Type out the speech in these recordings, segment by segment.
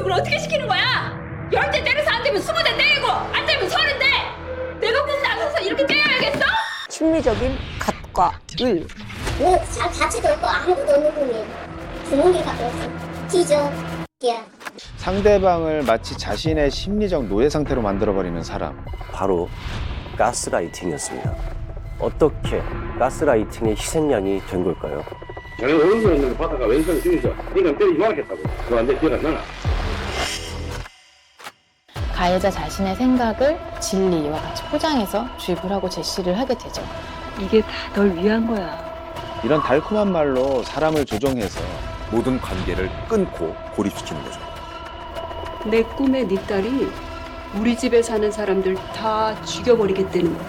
교육을 어떻게 시키는 거야? 10대 때려서 안 되면 20대 때리고 안 되면 30대. 내가 꼭 나서서 이렇게 때려야겠어? 심리적인 갓과 을. 잘 가치도 없고 아무것도 없는 분이 부모님밖에 없어. 뒤져. 야. 상대방을 마치 자신의 심리적 노예 상태로 만들어버리는 사람. 바로 가스라이팅이었습니다. 어떻게 가스라이팅의 희생양이 된 걸까요? 자기가 어른들 있는 거 받다가 왼손 중에서 니가 때리지 말겠다고. 그거 안 돼, 기억 안 나나? 가해자 자신의 생각을 진리와 같이 포장해서 주입을 하고 제시를 하게 되죠. 이게 다 널 위한 거야. 이런 달콤한 말로 사람을 조종해서 모든 관계를 끊고 고립시키는 거죠. 내 꿈에 네 딸이 우리 집에 사는 사람들 다 죽여버리겠다는 거야.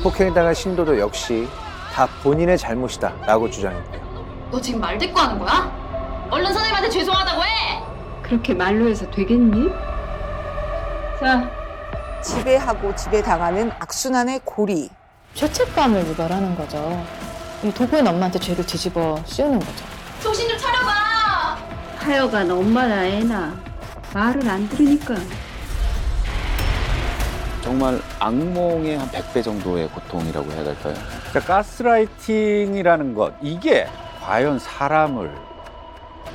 폭행당한 신도도 역시 다 본인의 잘못이다 라고 주장했고요. 너 지금 말 대꾸 하는 거야? 얼른 선생님한테 죄송하다고 해. 그렇게 말로 해서 되겠니? 자, 지배하고 지배당하는 악순환의 고리. 죄책감을 유발하는 거죠. 이 도구인 엄마한테 죄를 뒤집어 씌우는 거죠. 정신 좀 차려봐. 하여간 엄마나 애나 말을 안 들으니까. 정말 악몽의 한 100배 정도의 고통이라고 해야 될까요? 그러니까 가스라이팅이라는 것, 이게 과연 사람을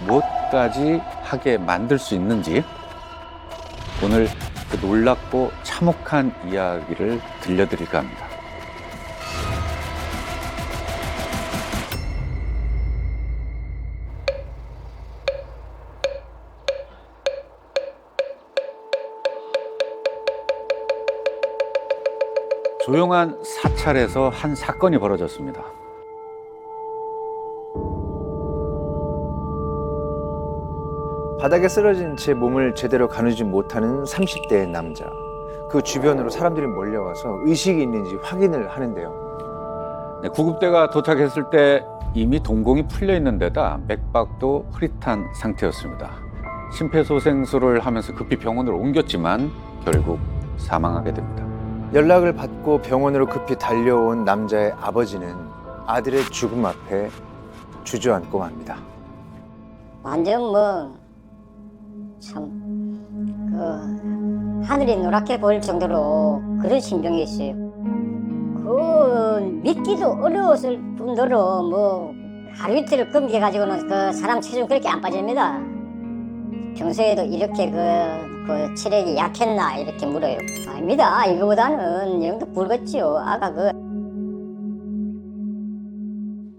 무엇까지 하게 만들 수 있는지 오늘 그 놀랍고 참혹한 이야기를 들려드릴까 합니다. 조용한 사찰에서 한 사건이 벌어졌습니다. 바닥에 쓰러진 채 몸을 제대로 가누지 못하는 30대의 남자. 그 주변으로 사람들이 몰려와서 의식이 있는지 확인을 하는데요. 네, 구급대가 도착했을 때 이미 동공이 풀려 있는 데다 맥박도 흐릿한 상태였습니다. 심폐소생술을 하면서 급히 병원으로 옮겼지만 결국 사망하게 됩니다. 연락을 받고 병원으로 급히 달려온 남자의 아버지는 아들의 죽음 앞에 주저앉고 맙니다. 완전 하늘이 노랗게 보일 정도로 그런 심정이었어요. 믿기도 어려웠을 뿐더러 하루 이틀을 검게가지고는 그 사람 체중 그렇게 안 빠집니다. 평소에도 이렇게 그 체력이 약했나 이렇게 물어요. 아닙니다. 이거보다는 이 정도 붉었지요. 아가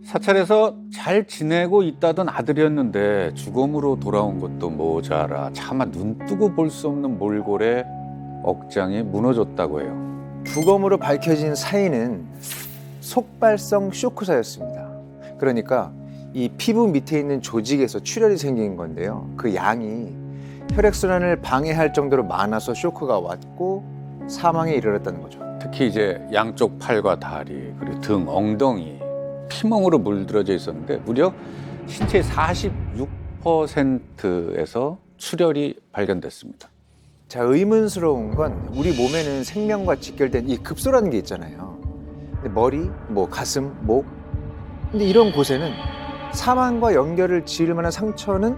사찰에서 잘 지내고 있다던 아들이었는데 죽음으로 돌아온 것도 모자라 차마 눈 뜨고 볼 수 없는 몰골에 억장이 무너졌다고 해요. 부검으로 밝혀진 사인은 속발성 쇼크사였습니다. 그러니까 이 피부 밑에 있는 조직에서 출혈이 생긴 건데요. 그 양이 혈액순환을 방해할 정도로 많아서 쇼크가 왔고 사망에 이르렀다는 거죠. 특히 이제 양쪽 팔과 다리 그리고 등, 엉덩이 피멍으로 물들어져 있었는데 무려 신체의 46%에서 출혈이 발견됐습니다. 자, 의문스러운 건 우리 몸에는 생명과 직결된 이 급소라는 게 있잖아요. 근데 머리, 가슴, 목, 근데 이런 곳에는 사망과 연결을 지을 만한 상처는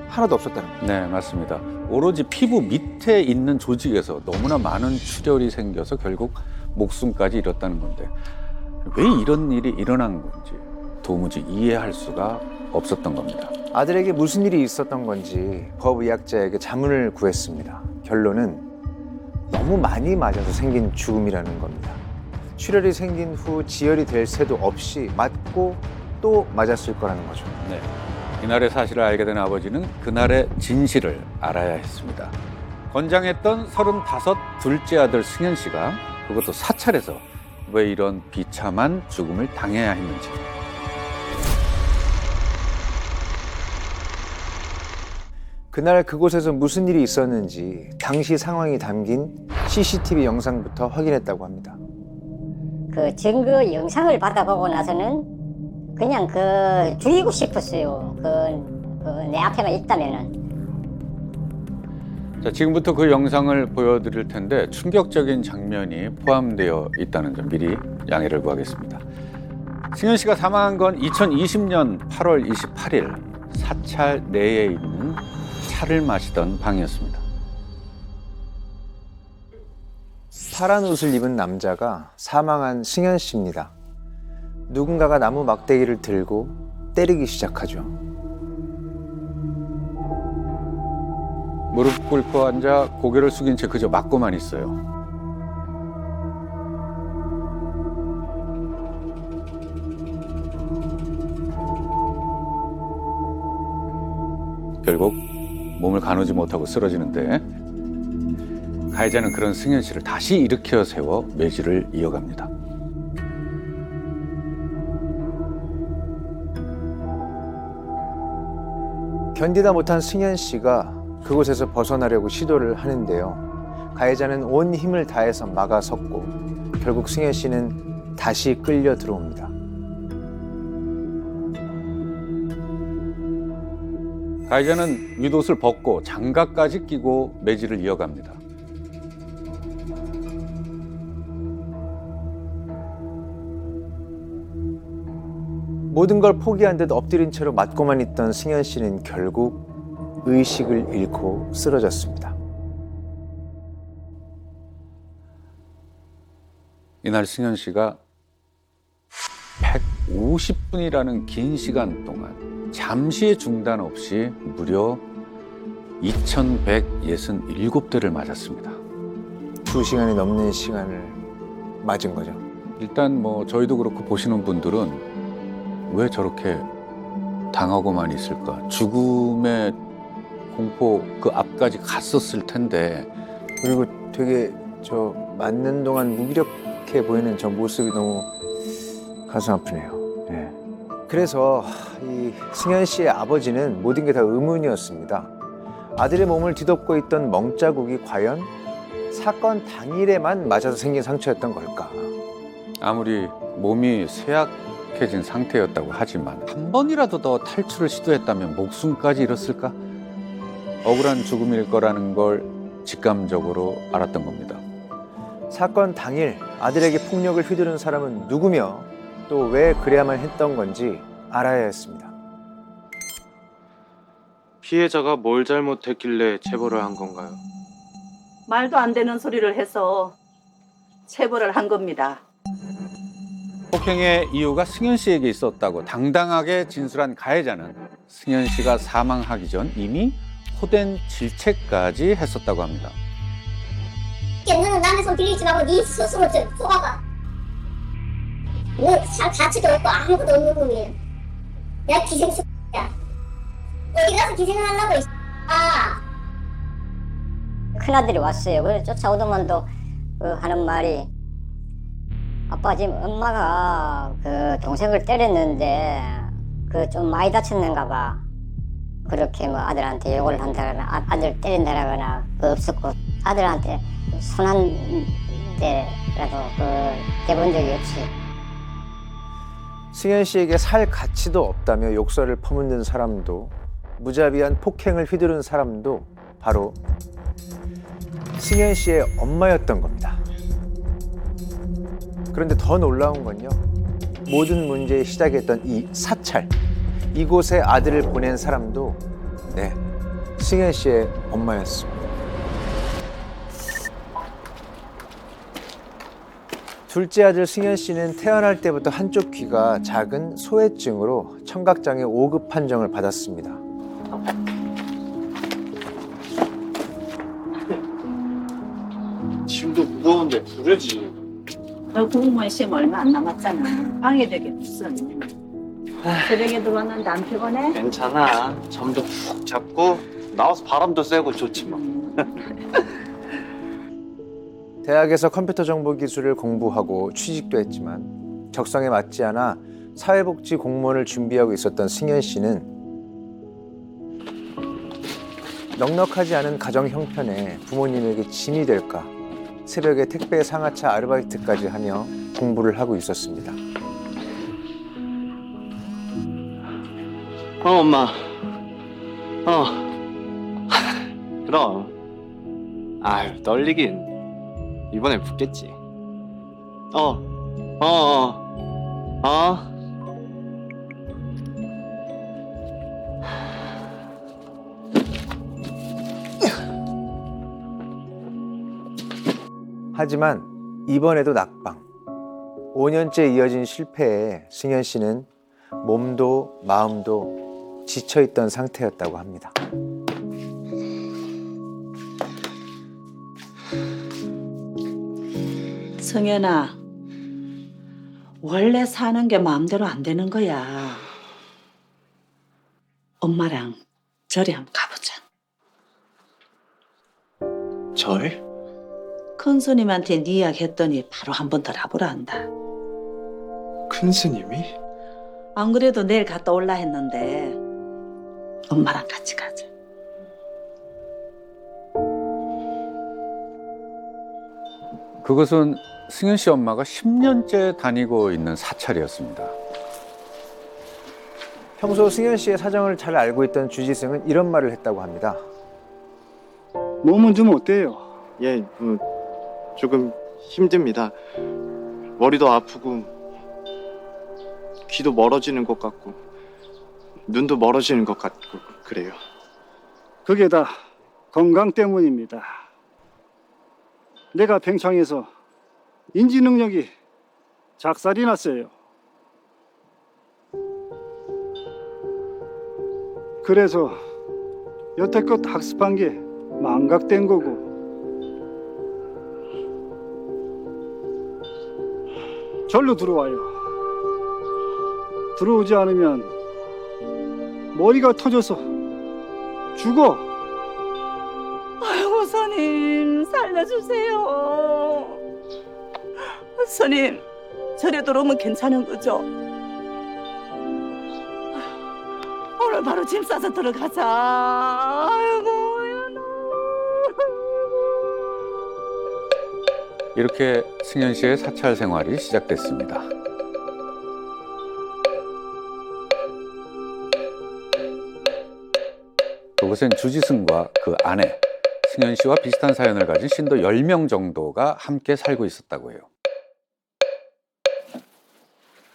하나도 없었다는 거예요. 네, 맞습니다. 오로지 피부 밑에 있는 조직에서 너무나 많은 출혈이 생겨서 결국 목숨까지 잃었다는 건데 왜 이런 일이 일어난 건지 도무지 이해할 수가 없었던 겁니다. 아들에게 무슨 일이 있었던 건지 법의학자에게 자문을 구했습니다. 결론은 너무 많이 맞아서 생긴 죽음이라는 겁니다. 출혈이 생긴 후 지혈이 될 새도 없이 맞고 또 맞았을 거라는 거죠. 네, 이날의 사실을 알게 된 아버지는 그날의 진실을 알아야 했습니다. 건장했던 35 둘째 아들 승현 씨가 그것도 사찰에서 왜 이런 비참한 죽음을 당해야 했는지. 그날 그곳에서 무슨 일이 있었는지 당시 상황이 담긴 CCTV 영상부터 확인했다고 합니다. 그 증거 영상을 받아보고 나서는 그냥 죽이고 싶었어요. 내 앞에만 있다면은. 자, 지금부터 그 영상을 보여드릴 텐데 충격적인 장면이 포함되어 있다는 점 미리 양해를 구하겠습니다. 승현 씨가 사망한 건 2020년 8월 28일 사찰 내에 있는 차를 마시던 방이었습니다. 파란 옷을 입은 남자가 사망한 승현 씨입니다. 누군가가 나무 막대기를 들고 때리기 시작하죠. 무릎 꿇고 앉아 고개를 숙인 채 그저 맞고만 있어요. 결국 몸을 가누지 못하고 쓰러지는데 가해자는 그런 승현 씨를 다시 일으켜 세워 매질을 이어갑니다. 견디다 못한 승현 씨가 그곳에서 벗어나려고 시도를 하는데요. 가해자는 온 힘을 다해서 막아섰고 결국 승현 씨는 다시 끌려 들어옵니다. 가해자는 윗옷을 벗고 장갑까지 끼고 매질을 이어갑니다. 모든 걸 포기한 듯 엎드린 채로 맞고만 있던 승현 씨는 결국 의식을 잃고 쓰러졌습니다. 이날 승현 씨가 150분이라는 긴 시간 동안 잠시의 중단 없이 무려 2167대를 맞았습니다. 2시간이 넘는 시간을 맞은 거죠. 일단 뭐 저희도 그렇고 보시는 분들은 왜 저렇게 당하고만 있을까? 죽음의 공포 그 앞까지 갔었을 텐데. 그리고 되게 저 맞는 동안 무기력해 보이는 저 모습이 너무 가슴 아프네요. 네. 그래서 이 승현 씨의 아버지는 모든 게 다 의문이었습니다. 아들의 몸을 뒤덮고 있던 멍자국이 과연 사건 당일에만 맞아서 생긴 상처였던 걸까? 아무리 몸이 쇠약해진 상태였다고 하지만 한 번이라도 더 탈출을 시도했다면 목숨까지 잃었을까? 억울한 죽음일 거라는 걸 직감적으로 알았던 겁니다. 사건 당일 아들에게 폭력을 휘두른 사람은 누구며 또 왜 그래야만 했던 건지 알아야 했습니다. 피해자가 뭘 잘못했길래 체벌을 한 건가요? 말도 안 되는 소리를 해서 체벌을 한 겁니다. 폭행의 이유가 승현 씨에게 있었다고 당당하게 진술한 가해자는 승현 씨가 사망하기 전 이미 호된 질책까지 했었다고 합니다. 너는 남의 손 빌리지 말고 네 스스로 속아봐. 너 가치도 없고 아무것도 없는 놈이야. 내가 기생충이야. 어디 가서 기생을 하려고 큰아들이 왔어요. 그래서 쫓아오더만도 하는 말이 아빠 지금 엄마가 그 동생을 때렸는데 그 좀 많이 다쳤는가 봐. 그렇게 뭐 아들한테 욕을 한다거나 아들 때린다거나 없었고 아들한테 손 한 대라도 대본 적이 없이. 승현 씨에게 살 가치도 없다며 욕설을 퍼붓는 사람도 무자비한 폭행을 휘두른 사람도 바로 승현 씨의 엄마였던 겁니다. 그런데 더 놀라운 건요. 모든 문제의 시작이었던 이 사찰, 이곳에 아들을 보낸 사람도 승현 씨의 엄마였습니다. 둘째 아들 승현 씨는 태어날 때부터 한쪽 귀가 작은 소외증으로 청각장애 5급 판정을 받았습니다. 짐도 무거운데 부르지. 너 공무원 시험 얼마 안 남았잖아. 방해되게 무슨. 새벽에 들어왔는데 안 피곤해? 괜찮아. 잠도 푹 잡고 나와서 바람도 쐬고 좋지 뭐. 대학에서 컴퓨터 정보 기술을 공부하고 취직도 했지만 적성에 맞지 않아 사회복지 공무원을 준비하고 있었던 승현 씨는 넉넉하지 않은 가정 형편에 부모님에게 짐이 될까 새벽에 택배 상하차 아르바이트까지 하며 공부를 하고 있었습니다. 엄마. 그럼. 아유, 떨리긴. 이번엔 붙겠지. 하지만 이번에도 낙방. 5년째 이어진 실패에 승현 씨는 몸도 마음도 지쳐있던 상태였다고 합니다. 성현아, 원래 사는 게 마음대로 안 되는 거야. 엄마랑 절에 한번 가보자. 절? 큰 스님한테 네 이야기 했더니 바로 한 번 더 가보라 한다. 큰 스님이? 안 그래도 내일 갔다 올라 했는데 엄마랑 같이 가자. 그것은 승현 씨 엄마가 10년째 다니고 있는 사찰이었습니다. 평소 승현 씨의 사정을 잘 알고 있던 주지승은 이런 말을 했다고 합니다. 몸은 좀 어때요? 예, 조금 힘듭니다. 머리도 아프고 귀도 멀어지는 것 같고 눈도 멀어지는 것 같고 그래요. 그게 다 건강 때문입니다. 내가 팽창해서 인지 능력이 작살이 났어요. 그래서 여태껏 학습한 게 망각된 거고 절로 들어와요. 들어오지 않으면 머리가 터져서 죽어. 아이고 스님 살려주세요. 스님 절에 들어오면 괜찮은 거죠? 오늘 바로 짐 싸서 들어가자. 아이고 이렇게 승현 씨의 사찰 생활이 시작됐습니다. 그곳엔 주지승과 그 아내 승현 씨와 비슷한 사연을 가진 신도 10명 정도가 함께 살고 있었다고 해요.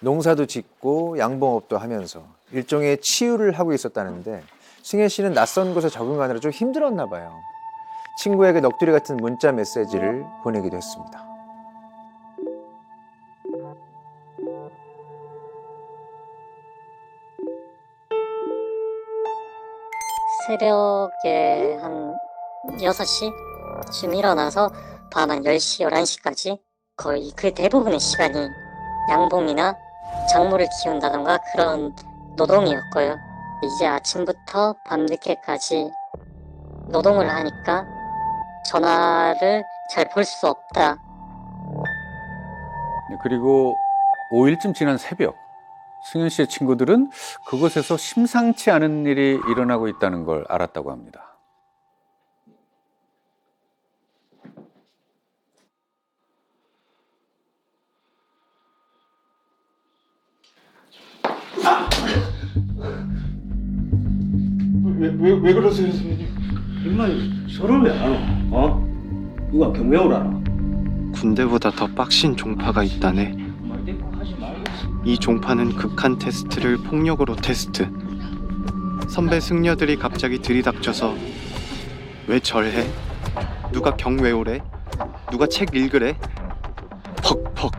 농사도 짓고 양봉업도 하면서 일종의 치유를 하고 있었다는데 승현 씨는 낯선 곳에 적응하느라 좀 힘들었나 봐요. 친구에게 넋두리 같은 문자 메시지를 보내기도 했습니다. 새벽에 한 6시쯤 일어나서 밤 한 10시, 11시까지 거의 그 대부분의 시간이 양봉이나 작물을 키운다던가 그런 노동이었고요. 이제 아침부터 밤늦게까지 노동을 하니까 전화를 잘 볼 수 없다. 그리고 5일쯤 지난 새벽 승현 씨의 친구들은 그곳에서 심상치 않은 일이 일어나고 있다는 걸 알았다고 합니다. 왜 그러세요, 선생님? 임마이 서를 왜 안 와? 누가 경매를 하나? 군대보다 더 빡신 종파가 있다네. 이 종파는 극한 테스트를 폭력으로 테스트. 선배 승려들이 갑자기 들이닥쳐서 왜 절해? 누가 경외오래? 누가 책 읽으래? 퍽퍽.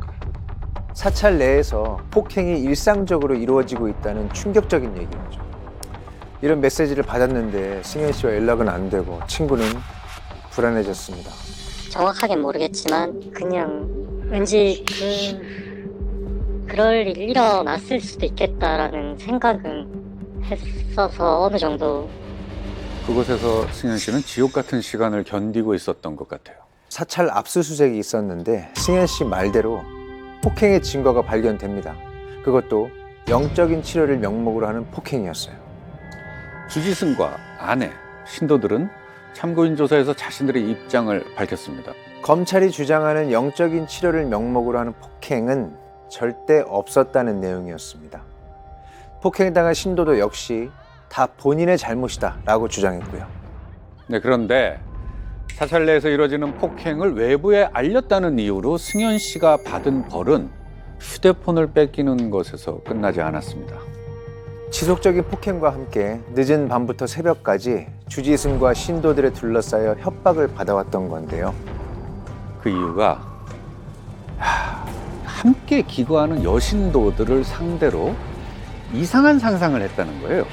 사찰 내에서 폭행이 일상적으로 이루어지고 있다는 충격적인 얘기죠. 이런 메시지를 받았는데 승현 씨와 연락은 안 되고 친구는 불안해졌습니다. 정확하게 모르겠지만 그냥 왠지 그럴 일이 일어났을 수도 있겠다라는 생각은 했어서 어느 정도. 그곳에서 승현 씨는 지옥 같은 시간을 견디고 있었던 것 같아요. 사찰 압수수색이 있었는데 승현 씨 말대로 폭행의 증거가 발견됩니다. 그것도 영적인 치료를 명목으로 하는 폭행이었어요. 주지승과 아내, 신도들은 참고인 조사에서 자신들의 입장을 밝혔습니다. 검찰이 주장하는 영적인 치료를 명목으로 하는 폭행은 절대 없었다는 내용이었습니다. 폭행당한 신도도 역시 다 본인의 잘못이다 라고 주장했고요. 네, 그런데 사찰 내에서 이루어지는 폭행을 외부에 알렸다는 이유로 승현 씨가 받은 벌은 휴대폰을 뺏기는 것에서 끝나지 않았습니다. 지속적인 폭행과 함께 늦은 밤부터 새벽까지 주지승과 신도들에 둘러싸여 협박을 받아왔던 건데요. 그 이유가 함께 기거하는 여신도들을 상대로 이상한 상상을 했다는 거예요.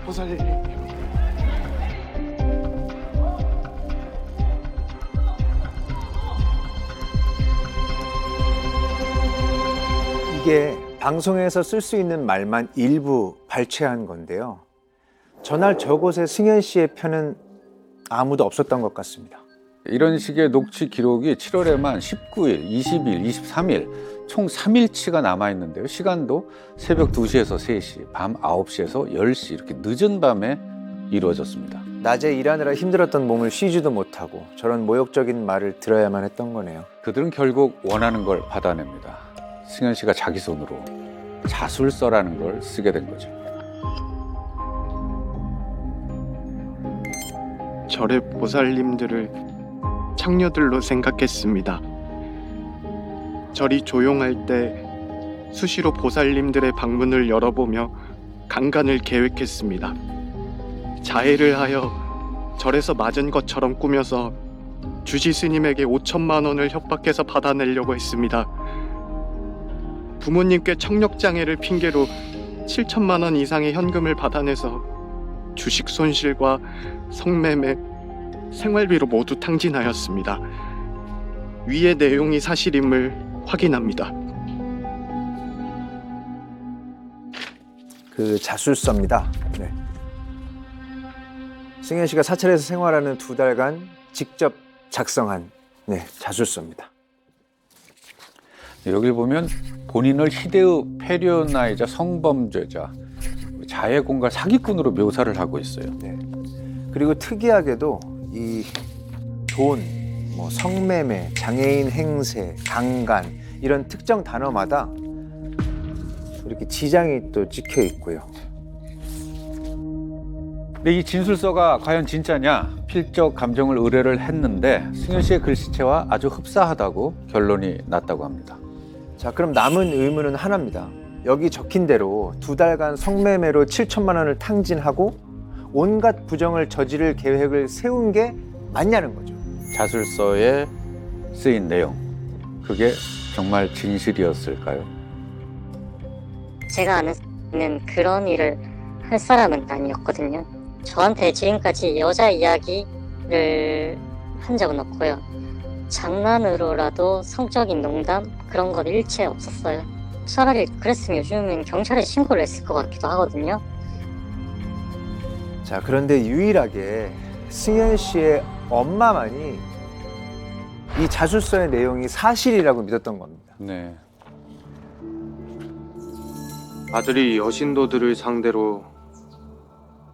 보살님. 이게 방송에서 쓸 수 있는 말만 일부 발췌한 건데요. 전날 저곳에 승현 씨의 편은 아무도 없었던 것 같습니다. 이런 식의 녹취 기록이 7월에만 19일, 20일, 23일 총 3일치가 남아있는데요. 시간도 새벽 2시에서 3시, 밤 9시에서 10시 이렇게 늦은 밤에 이루어졌습니다. 낮에 일하느라 힘들었던 몸을 쉬지도 못하고 저런 모욕적인 말을 들어야만 했던 거네요. 그들은 결국 원하는 걸 받아냅니다. 승현 씨가 자기 손으로 자술서라는 걸 쓰게 된 거죠. 절의 보살님들을 창녀들로 생각했습니다. 절이 조용할 때 수시로 보살님들의 방문을 열어보며 강간을 계획했습니다. 자해를 하여 절에서 맞은 것처럼 꾸며서 주지 스님에게 5천만 원을 협박해서 받아내려고 했습니다. 부모님께 청력장애를 핑계로 7천만 원 이상의 현금을 받아내서 주식 손실과 성매매, 생활비로 모두 탕진하였습니다. 위의 내용이 사실임을 확인합니다. 그 자술서입니다. 네. 승현 씨가 사찰에서 생활하는 2달간 직접 작성한 자술서입니다. 여기 보면 본인을 희대의 폐륜아이자 성범죄자, 자해공갈 사기꾼으로 묘사를 하고 있어요. 네. 그리고 특이하게도 이 돈, 성매매, 장애인 행세, 강간 이런 특정 단어마다 이렇게 지장이 또 찍혀 있고요. 근데 이 진술서가 과연 진짜냐? 필적 감정을 의뢰를 했는데 승현 씨의 글씨체와 아주 흡사하다고 결론이 났다고 합니다. 자, 그럼 남은 의문은 하나입니다. 여기 적힌 대로 2달간 성매매로 7천만 원을 탕진하고 온갖 부정을 저지를 계획을 세운 게 맞냐는 거죠. 자술서에 쓰인 내용, 그게 정말 진실이었을까요? 제가 아는 그런 일을 할 사람은 아니었거든요. 저한테 지금까지 여자 이야기를 한 적은 없고요. 장난으로라도 성적인 농담 그런 건 일체 없었어요. 차라리 그랬으면 요즘은 경찰에 신고를 했을 것 같기도 하거든요. 자, 그런데 유일하게 승현 씨의 엄마만이 이 자술서의 내용이 사실이라고 믿었던 겁니다. 네. 아들이 여신도들을 상대로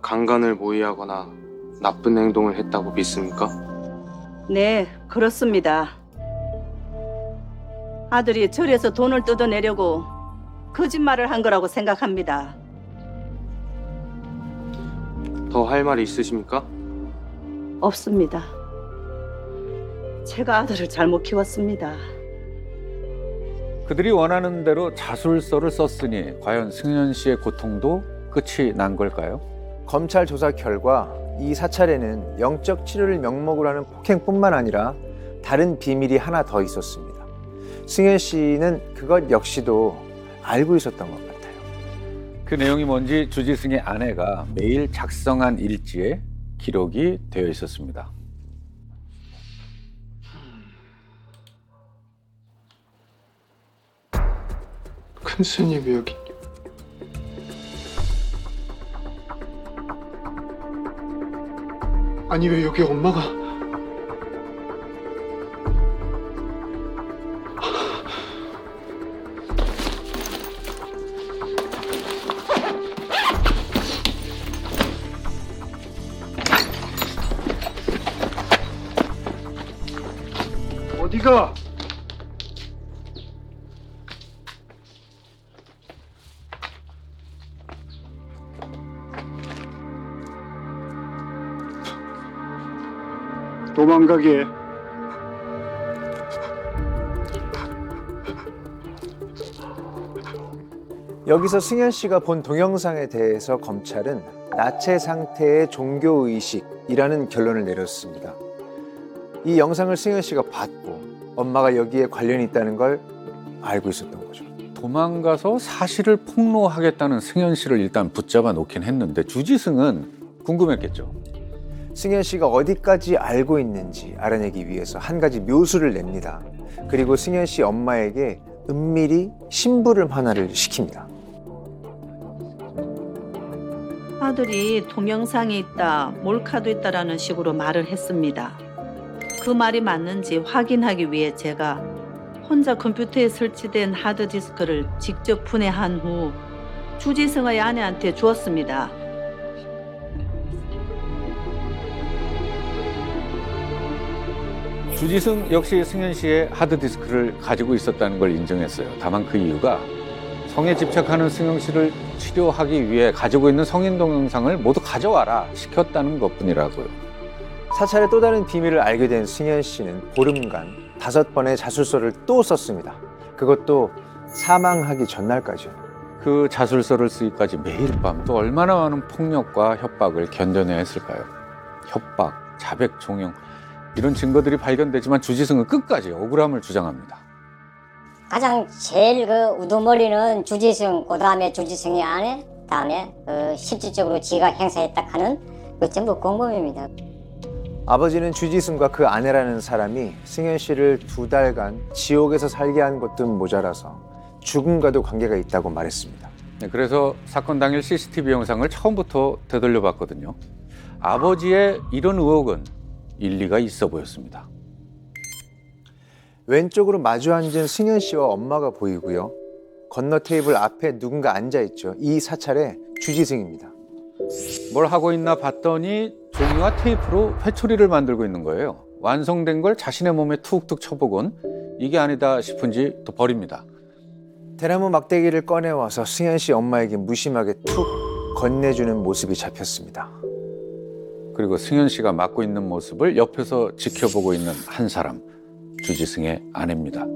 강간을 모의하거나 나쁜 행동을 했다고 믿습니까? 네, 그렇습니다. 아들이 절에서 돈을 뜯어내려고 거짓말을 한 거라고 생각합니다. 더 할 말이 있으십니까? 없습니다. 제가 아들을 잘못 키웠습니다. 그들이 원하는 대로 자술서를 썼으니 과연 승현 씨의 고통도 끝이 난 걸까요? 검찰 조사 결과 이 사찰에는 영적 치료를 명목으로 하는 폭행뿐만 아니라 다른 비밀이 하나 더 있었습니다. 승현 씨는 그것 역시도 알고 있었던 것 같아요. 그 내용이 뭔지 주지승의 아내가 매일 작성한 일지에 기록이 되어 있었습니다. 큰 스님이 여기. 아니 왜 여기 엄마가? 어디가? 도망가게. 여기서 승현 씨가 본 동영상에 대해서 검찰은 나체 상태의 종교의식이라는 결론을 내렸습니다. 이 영상을 승현 씨가 봤고 엄마가 여기에 관련이 있다는 걸 알고 있었던 거죠. 도망가서 사실을 폭로하겠다는 승현 씨를 일단 붙잡아 놓긴 했는데 주지승은 궁금했겠죠. 승현 씨가 어디까지 알고 있는지 알아내기 위해서 한 가지 묘수를 냅니다. 그리고 승현 씨 엄마에게 은밀히 심부름 하나를 시킵니다. 아들이 동영상에 있다, 몰카도 있다라는 식으로 말을 했습니다. 그 말이 맞는지 확인하기 위해 제가 혼자 컴퓨터에 설치된 하드디스크를 직접 분해한 후 주지승의 아내한테 주었습니다. 주지승 역시 승현 씨의 하드디스크를 가지고 있었다는 걸 인정했어요. 다만 그 이유가 성에 집착하는 승현 씨를 치료하기 위해 가지고 있는 성인 동영상을 모두 가져와라 시켰다는 것뿐이라고요. 사찰의 또 다른 비밀을 알게 된 승현 씨는 보름간 5번의 자술서를 또 썼습니다. 그것도 사망하기 전날까지요. 그 자술서를 쓰기까지 매일 밤 또 얼마나 많은 폭력과 협박을 견뎌내야 했을까요? 협박, 자백, 종용 이런 증거들이 발견되지만 주지승은 끝까지 억울함을 주장합니다. 가장 제일 그 우두머리는 주지승, 그 다음에 주지승의 아내, 다음에 실질적으로 지가 행사했다 하는 그 전부 공범입니다. 아버지는 주지승과 그 아내라는 사람이 승현 씨를 2달간 지옥에서 살게 한 것도 모자라서 죽음과도 관계가 있다고 말했습니다. 네, 그래서 사건 당일 CCTV 영상을 처음부터 되돌려 봤거든요. 아버지의 이런 의혹은 일리가 있어 보였습니다. 왼쪽으로 마주 앉은 승현 씨와 엄마가 보이고요. 건너 테이블 앞에 누군가 앉아있죠. 이 사찰의 주지승입니다. 뭘 하고 있나 봤더니 종이와 테이프로 회초리를 만들고 있는 거예요. 완성된 걸 자신의 몸에 툭툭 쳐보곤 이게 아니다 싶은지 또 버립니다. 대나무 막대기를 꺼내와서 승현 씨 엄마에게 무심하게 툭 건네주는 모습이 잡혔습니다. 그리고 승현 씨가 맡고 있는 모습을 옆에서 지켜보고 있는 한 사람, 주지승의 아내입니다.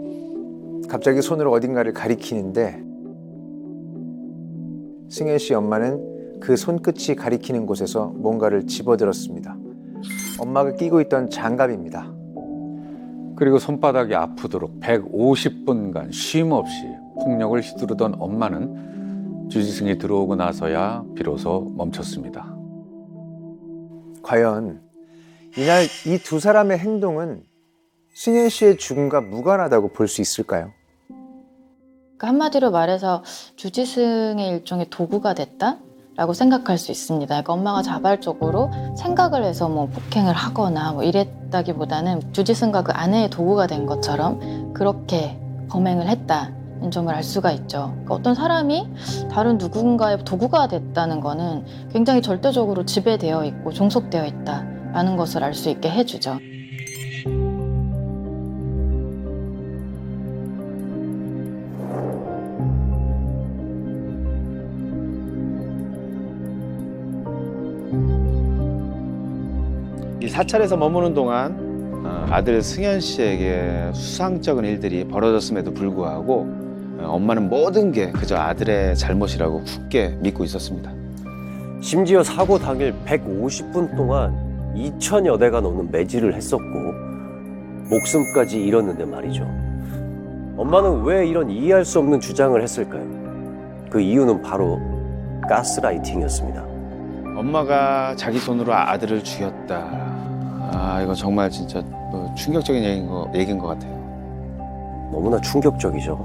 갑자기 손으로 어딘가를 가리키는데 승현 씨 엄마는 그 손끝이 가리키는 곳에서 뭔가를 집어들었습니다. 엄마가 끼고 있던 장갑입니다. 그리고 손바닥이 아프도록 150분간 쉼 없이 폭력을 휘두르던 엄마는 주지승이 들어오고 나서야 비로소 멈췄습니다. 과연 이날 이 두 사람의 행동은 승현 씨의 죽음과 무관하다고 볼 수 있을까요? 그러니까 한마디로 말해서 주지승의 일종의 도구가 됐다라고 생각할 수 있습니다. 그러니까 엄마가 자발적으로 생각을 해서 뭐 폭행을 하거나 뭐 이랬다기보다는 주지승과 그 아내의 도구가 된 것처럼 그렇게 범행을 했다는 점을 알 수가 있죠. 그러니까 어떤 사람이 다른 누군가의 도구가 됐다는 거는 굉장히 절대적으로 지배되어 있고 종속되어 있다라는 것을 알 수 있게 해주죠. 이 사찰에서 머무는 동안 아들 승현 씨에게 수상쩍은 일들이 벌어졌음에도 불구하고 엄마는 모든 게 그저 아들의 잘못이라고 굳게 믿고 있었습니다. 심지어 사고 당일 150분 동안 2,000여 대가 넘는 매질을 했었고 목숨까지 잃었는데 말이죠. 엄마는 왜 이런 이해할 수 없는 주장을 했을까요? 그 이유는 바로 가스라이팅이었습니다. 엄마가 자기 손으로 아들을 죽였다. 이거 정말 진짜 충격적인 얘기인 것 같아요. 너무나 충격적이죠.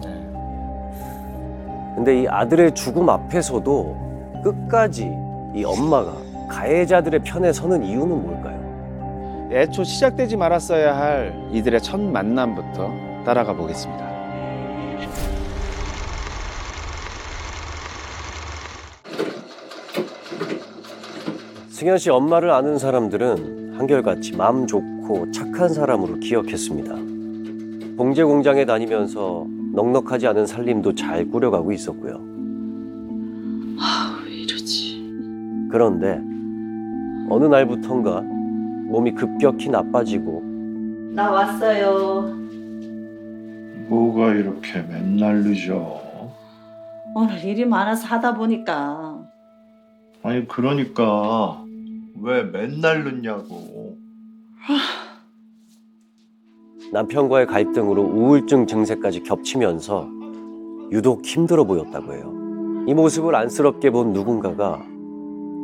근데 이 아들의 죽음 앞에서도 끝까지 이 엄마가 가해자들의 편에 서는 이유는 뭘까요? 애초 시작되지 말았어야 할 이들의 첫 만남부터 따라가 보겠습니다. 승현 씨 엄마를 아는 사람들은 한결같이 마음 좋고 착한 사람으로 기억했습니다. 봉제 공장에 다니면서 넉넉하지 않은 살림도 잘 꾸려가고 있었고요. 왜 이러지? 그런데 어느 날부턴가 몸이 급격히 나빠지고 나 왔어요. 뭐가 이렇게 맨날 늦어? 오늘 일이 많아서 하다 보니까. 아니 그러니까 왜 맨날 늦냐고. 남편과의 갈등으로 우울증 증세까지 겹치면서 유독 힘들어 보였다고 해요. 이 모습을 안쓰럽게 본 누군가가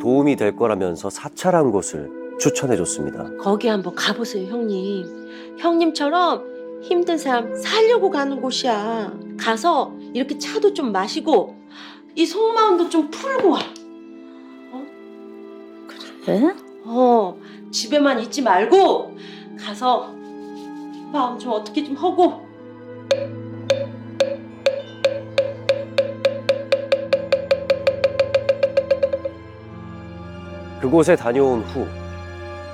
도움이 될 거라면서 사찰한 곳을 추천해 줬습니다. 거기 한번 가보세요, 형님. 형님처럼 힘든 사람 살려고 가는 곳이야. 가서 이렇게 차도 좀 마시고 이 속마음도 좀 풀고 와. 그래? 집에만 있지 말고 가서 마음 좀 어떻게 좀 하고. 그곳에 다녀온 후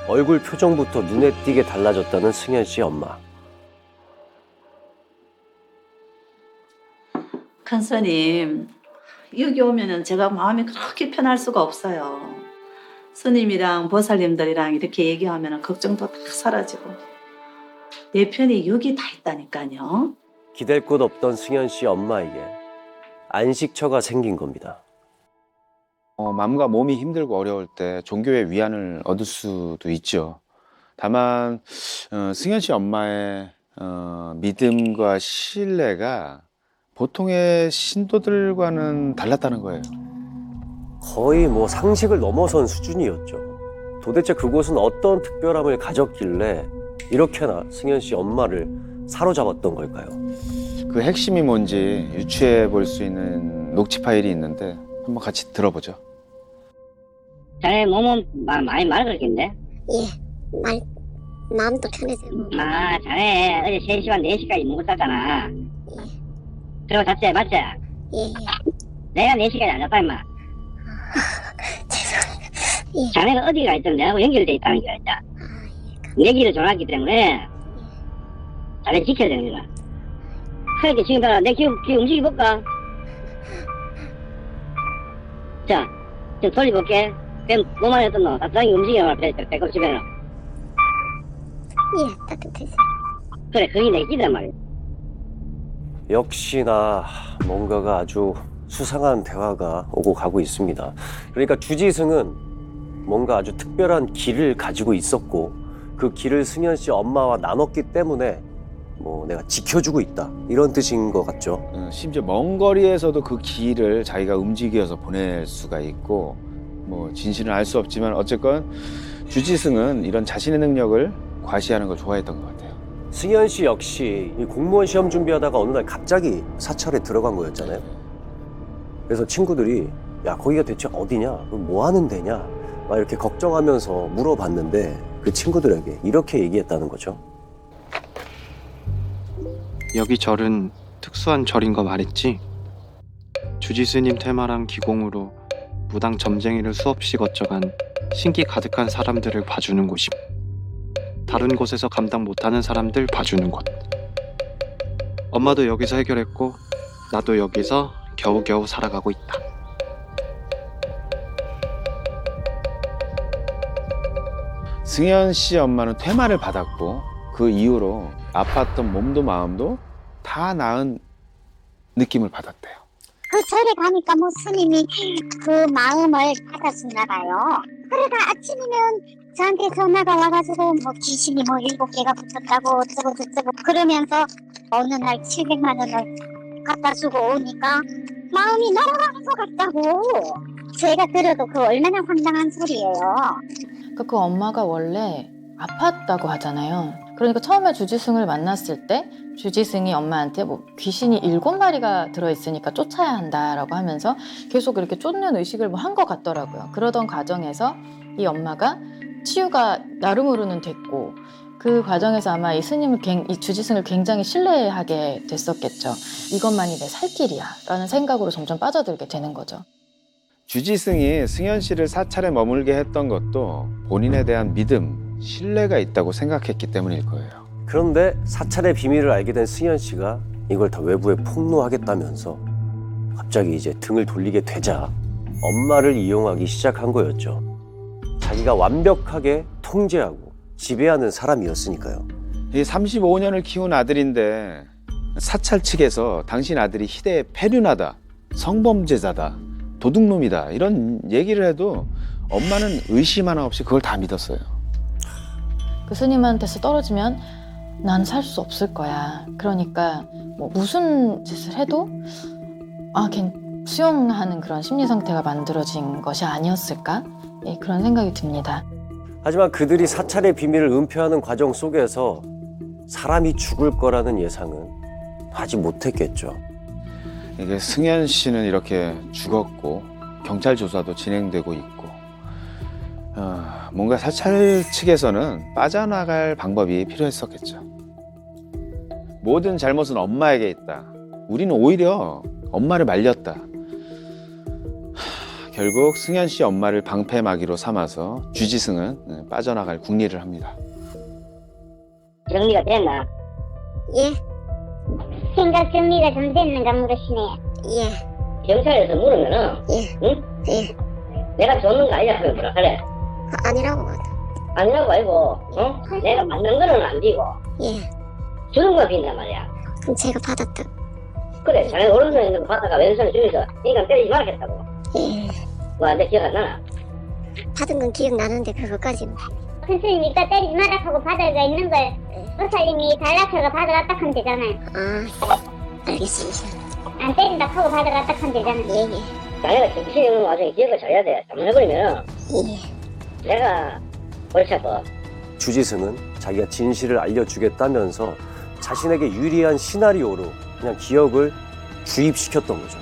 얼굴 표정부터 눈에 띄게 달라졌다는 승현 씨 엄마. 큰 스님, 여기 오면은 제가 마음이 그렇게 편할 수가 없어요. 스님이랑 보살님들이랑 이렇게 얘기하면은 걱정도 다 사라지고 내 편이 여기 다 있다니까요. 기댈 곳 없던 승현 씨 엄마에게 안식처가 생긴 겁니다. 마음과 몸이 힘들고 어려울 때 종교의 위안을 얻을 수도 있죠. 다만 승현 씨 엄마의 믿음과 신뢰가 보통의 신도들과는 달랐다는 거예요. 거의 뭐 상식을 넘어선 수준이었죠. 도대체 그곳은 어떤 특별함을 가졌길래 이렇게나 승현 씨 엄마를 사로잡았던 걸까요? 그 핵심이 뭔지 유추해 볼 수 있는 녹취 파일이 있는데 한번 같이 들어보죠. 자네 몸은 많이 맑았겠네? 예, 마음도 편해져요. 아, 자네 어제 3시 반 4시까지 묵었었잖아. 그리고 잤지, 맞지? 예. 내가 4시까지 안 잤다, 임마. 자네가 어디가 있든 내하고 연결돼 있다는 게 있다. 내 길을 정하기 때문에 자네 지켜야 되는 거야. 그러니까 지금 봐라, 내 귀 움직여볼까? 자, 좀 돌려볼게. 그럼 몸 안에 어떤 너 따뜻하게 움직여봐. 배꼽 주변으로. 예, 따뜻해서. 그래, 그게 내 끼란 말이야. 역시나 뭔가가 아주 수상한 대화가 오고 가고 있습니다. 그러니까 주지승은 뭔가 아주 특별한 길을 가지고 있었고 그 길을 승현 씨 엄마와 나눴기 때문에 뭐 내가 지켜주고 있다 이런 뜻인 것 같죠. 심지어 먼 거리에서도 그 길을 자기가 움직여서 보낼 수가 있고 뭐 진실은 알 수 없지만 어쨌건 주지승은 이런 자신의 능력을 과시하는 걸 좋아했던 것 같아요. 승현 씨 역시 이 공무원 시험 준비하다가 어느 날 갑자기 사찰에 들어간 거였잖아요. 그래서 친구들이 야 거기가 대체 어디냐? 뭐 하는 데냐? 막 이렇게 걱정하면서 물어봤는데 그 친구들에게 이렇게 얘기했다는 거죠. 여기 절은 특수한 절인 거 말했지? 주지스님 테마랑 기공으로 무당 점쟁이를 수없이 거쳐간 신기 가득한 사람들을 봐주는 곳임. 다른 곳에서 감당 못하는 사람들 봐주는 곳. 엄마도 여기서 해결했고 나도 여기서 겨우겨우 살아가고 있다. 승현 씨 엄마는 퇴마를 받았고 그 이후로 아팠던 몸도 마음도 다 나은 느낌을 받았대요. 그 절에 가니까 뭐 스님이 그 마음을 받아주나 봐요. 그러다 아침이면 저한테 전화가 와가지고 뭐 귀신이 뭐 7개가 붙었다고 어쩌고 저쩌고 그러면서 어느 날 700만 원을 갖다 주고 오니까 마음이 날아가는 것 같다고. 제가 들어도 그 얼마나 황당한 소리예요. 그 엄마가 원래 아팠다고 하잖아요. 그러니까 처음에 주지승을 만났을 때 주지승이 엄마한테 뭐 귀신이 7마리가 들어있으니까 쫓아야 한다라고 하면서 계속 이렇게 쫓는 의식을 뭐 한 것 같더라고요. 그러던 과정에서 이 엄마가 치유가 나름으로는 됐고 그 과정에서 아마 이 스님을 이 주지승을 굉장히 신뢰하게 됐었겠죠. 이것만이 내 살 길이야 라는 생각으로 점점 빠져들게 되는 거죠. 주지승이 승현 씨를 사찰에 머물게 했던 것도 본인에 대한 믿음, 신뢰가 있다고 생각했기 때문일 거예요. 그런데 사찰의 비밀을 알게 된 승현 씨가 이걸 다 외부에 폭로하겠다면서 갑자기 이제 등을 돌리게 되자 엄마를 이용하기 시작한 거였죠. 자기가 완벽하게 통제하고 지배하는 사람이었으니까요. 이 35년을 키운 아들인데 사찰 측에서 당신 아들이 희대의 패륜하다, 성범죄자다, 도둑놈이다 이런 얘기를 해도 엄마는 의심 하나 없이 그걸 다 믿었어요. 그 스님한테서 떨어지면 난 살 수 없을 거야. 그러니까 뭐 무슨 짓을 해도 걔 수용하는 그런 심리 상태가 만들어진 것이 아니었을까? 예, 그런 생각이 듭니다. 하지만 그들이 사찰의 비밀을 은폐하는 과정 속에서 사람이 죽을 거라는 예상은 하지 못했겠죠. 이게 승현 씨는 이렇게 죽었고 경찰 조사도 진행되고 있고 뭔가 사찰 측에서는 빠져나갈 방법이 필요했었겠죠. 모든 잘못은 엄마에게 있다. 우리는 오히려 엄마를 말렸다. 결국 승현 씨 엄마를 방패막이로 삼아서 주지승은 빠져나갈 궁리를 합니다. 정리가 됐나? 예. 생각 정리가 좀 됐는가 물으시네. 예. 경찰에서 물으면은 예. 응? 예. 내가 줬는 거 아니야? 그럼 뭐라 그래? 아니라고. 아니라고 아니고 어? 내가 맞는 거는 안 비고 예. 주는 거 빈단 말이야. 그럼 제가 받았다. 그래, 자네 오른손에 있는 거 받다가 왼손에 주면서 인간 때리지 말겠다고. 예. 뭐, 내 기억 안 나나? 받은 건 기억나는데 그것까지는. 큰 스님이 이따 때리지 마라 하고 바다가 있는 걸 의사님이 달라쳐가 받아갔다 하면 되잖아요. 알겠습니다. 안 때린다 하고 받아갔다 하면 되잖아요. 예. 자네가 정신이 없는 와중에 기억을 잘해야 돼. 잘못해버리면 예. 내가 골치 아파. 주지승은 자기가 진실을 알려주겠다면서 자신에게 유리한 시나리오로 그냥 기억을 주입시켰던 거죠.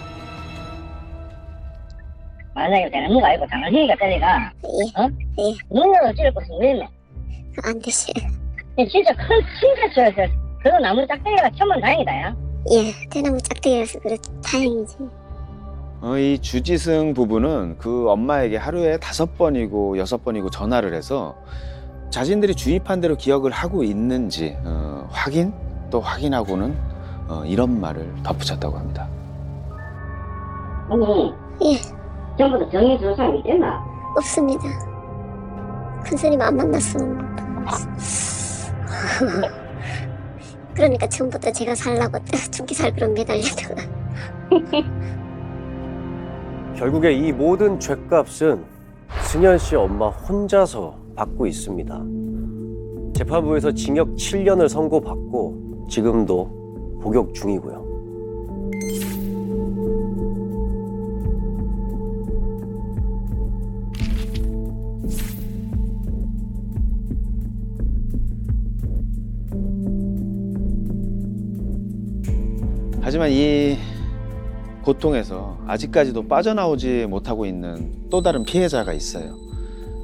만약에 되는 거 알고 당신이가 때리가 예. 어? 예. 눈으로 찌를 것은 왜네? 안 되시. 진짜 큰 칭찬처에서 그거 나무 짝대기가 천만 다행이다 야. 예. 대나무 짝대기라서 그래 다행이지. 이 주지승 부부는 그 엄마에게 하루에 5번이고 6번이고 전화를 해서 자신들이 주입한 대로 기억을 하고 있는지 확인 또 확인하고는 이런 말을 덧붙였다고 합니다. 아니, 예. 전부 다 정의 조상이 됐나? 없습니다. 큰 스님 안 만났어. 그러니까 처음부터 제가 살라고 죽기 살 그런 매달리다가. 결국에 이 모든 죗값은 승현 씨 엄마 혼자서 받고 있습니다. 재판부에서 징역 7년을 선고받고 지금도 복역 중이고요. 하지만 이 고통에서 아직까지도 빠져나오지 못하고 있는 또 다른 피해자가 있어요.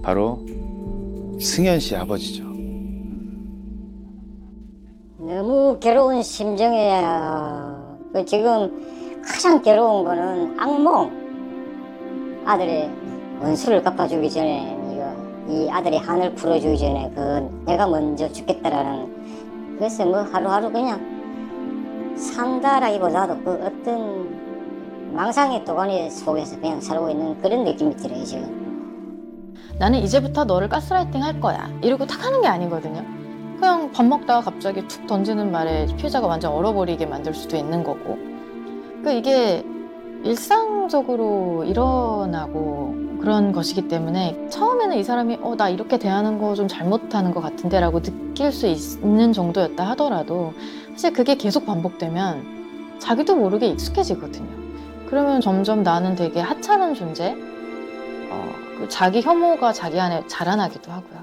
바로 승현 씨 아버지죠. 너무 괴로운 심정이에요. 지금 가장 괴로운 거는 악몽. 아들의 원수를 갚아주기 전에 이 아들의 한을 풀어주기 전에 내가 먼저 죽겠다라는. 그래서 뭐 하루하루 그냥 산다라기보다도 어떤 망상의 도가니 속에서 그냥 살고 있는 그런 느낌이 들어요 지금. 나는 이제부터 너를 가스라이팅 할 거야 이러고 딱 하는 게 아니거든요. 그냥 밥 먹다가 갑자기 툭 던지는 말에 피해자가 완전 얼어버리게 만들 수도 있는 거고. 이게 일상적으로 일어나고 그런 것이기 때문에 처음에는 이 사람이 나 이렇게 대하는 거 좀 잘못하는 것 같은데 라고 느낄 수 있는 정도였다 하더라도 사실 그게 계속 반복되면 자기도 모르게 익숙해지거든요. 그러면 점점 나는 되게 하찮은 존재, 자기 혐오가 자기 안에 자라나기도 하고요.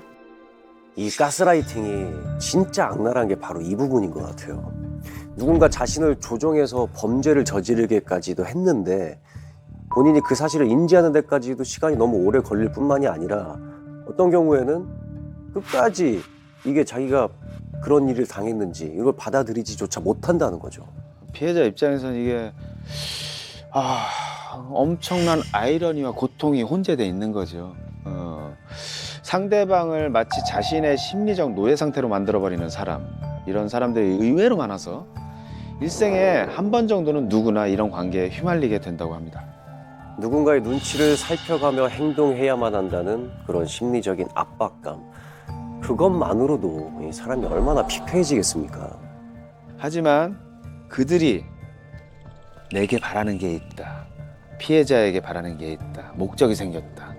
이 가스라이팅이 진짜 악랄한 게 바로 이 부분인 것 같아요. 누군가 자신을 조종해서 범죄를 저지르게까지도 했는데 본인이 그 사실을 인지하는 데까지도 시간이 너무 오래 걸릴 뿐만이 아니라 어떤 경우에는 끝까지 이게 자기가 그런 일을 당했는지 이걸 받아들이지조차 못한다는 거죠. 피해자 입장에서는 이게 엄청난 아이러니와 고통이 혼재돼 있는 거죠. 상대방을 마치 자신의 심리적 노예 상태로 만들어버리는 사람, 이런 사람들이 의외로 많아서 일생에 한 번 정도는 누구나 이런 관계에 휘말리게 된다고 합니다. 누군가의 눈치를 살펴가며 행동해야만 한다는 그런 심리적인 압박감. 그것만으로도 이 사람이 얼마나 피폐해지겠습니까? 하지만 그들이 내게 바라는 게 있다. 피해자에게 바라는 게 있다. 목적이 생겼다.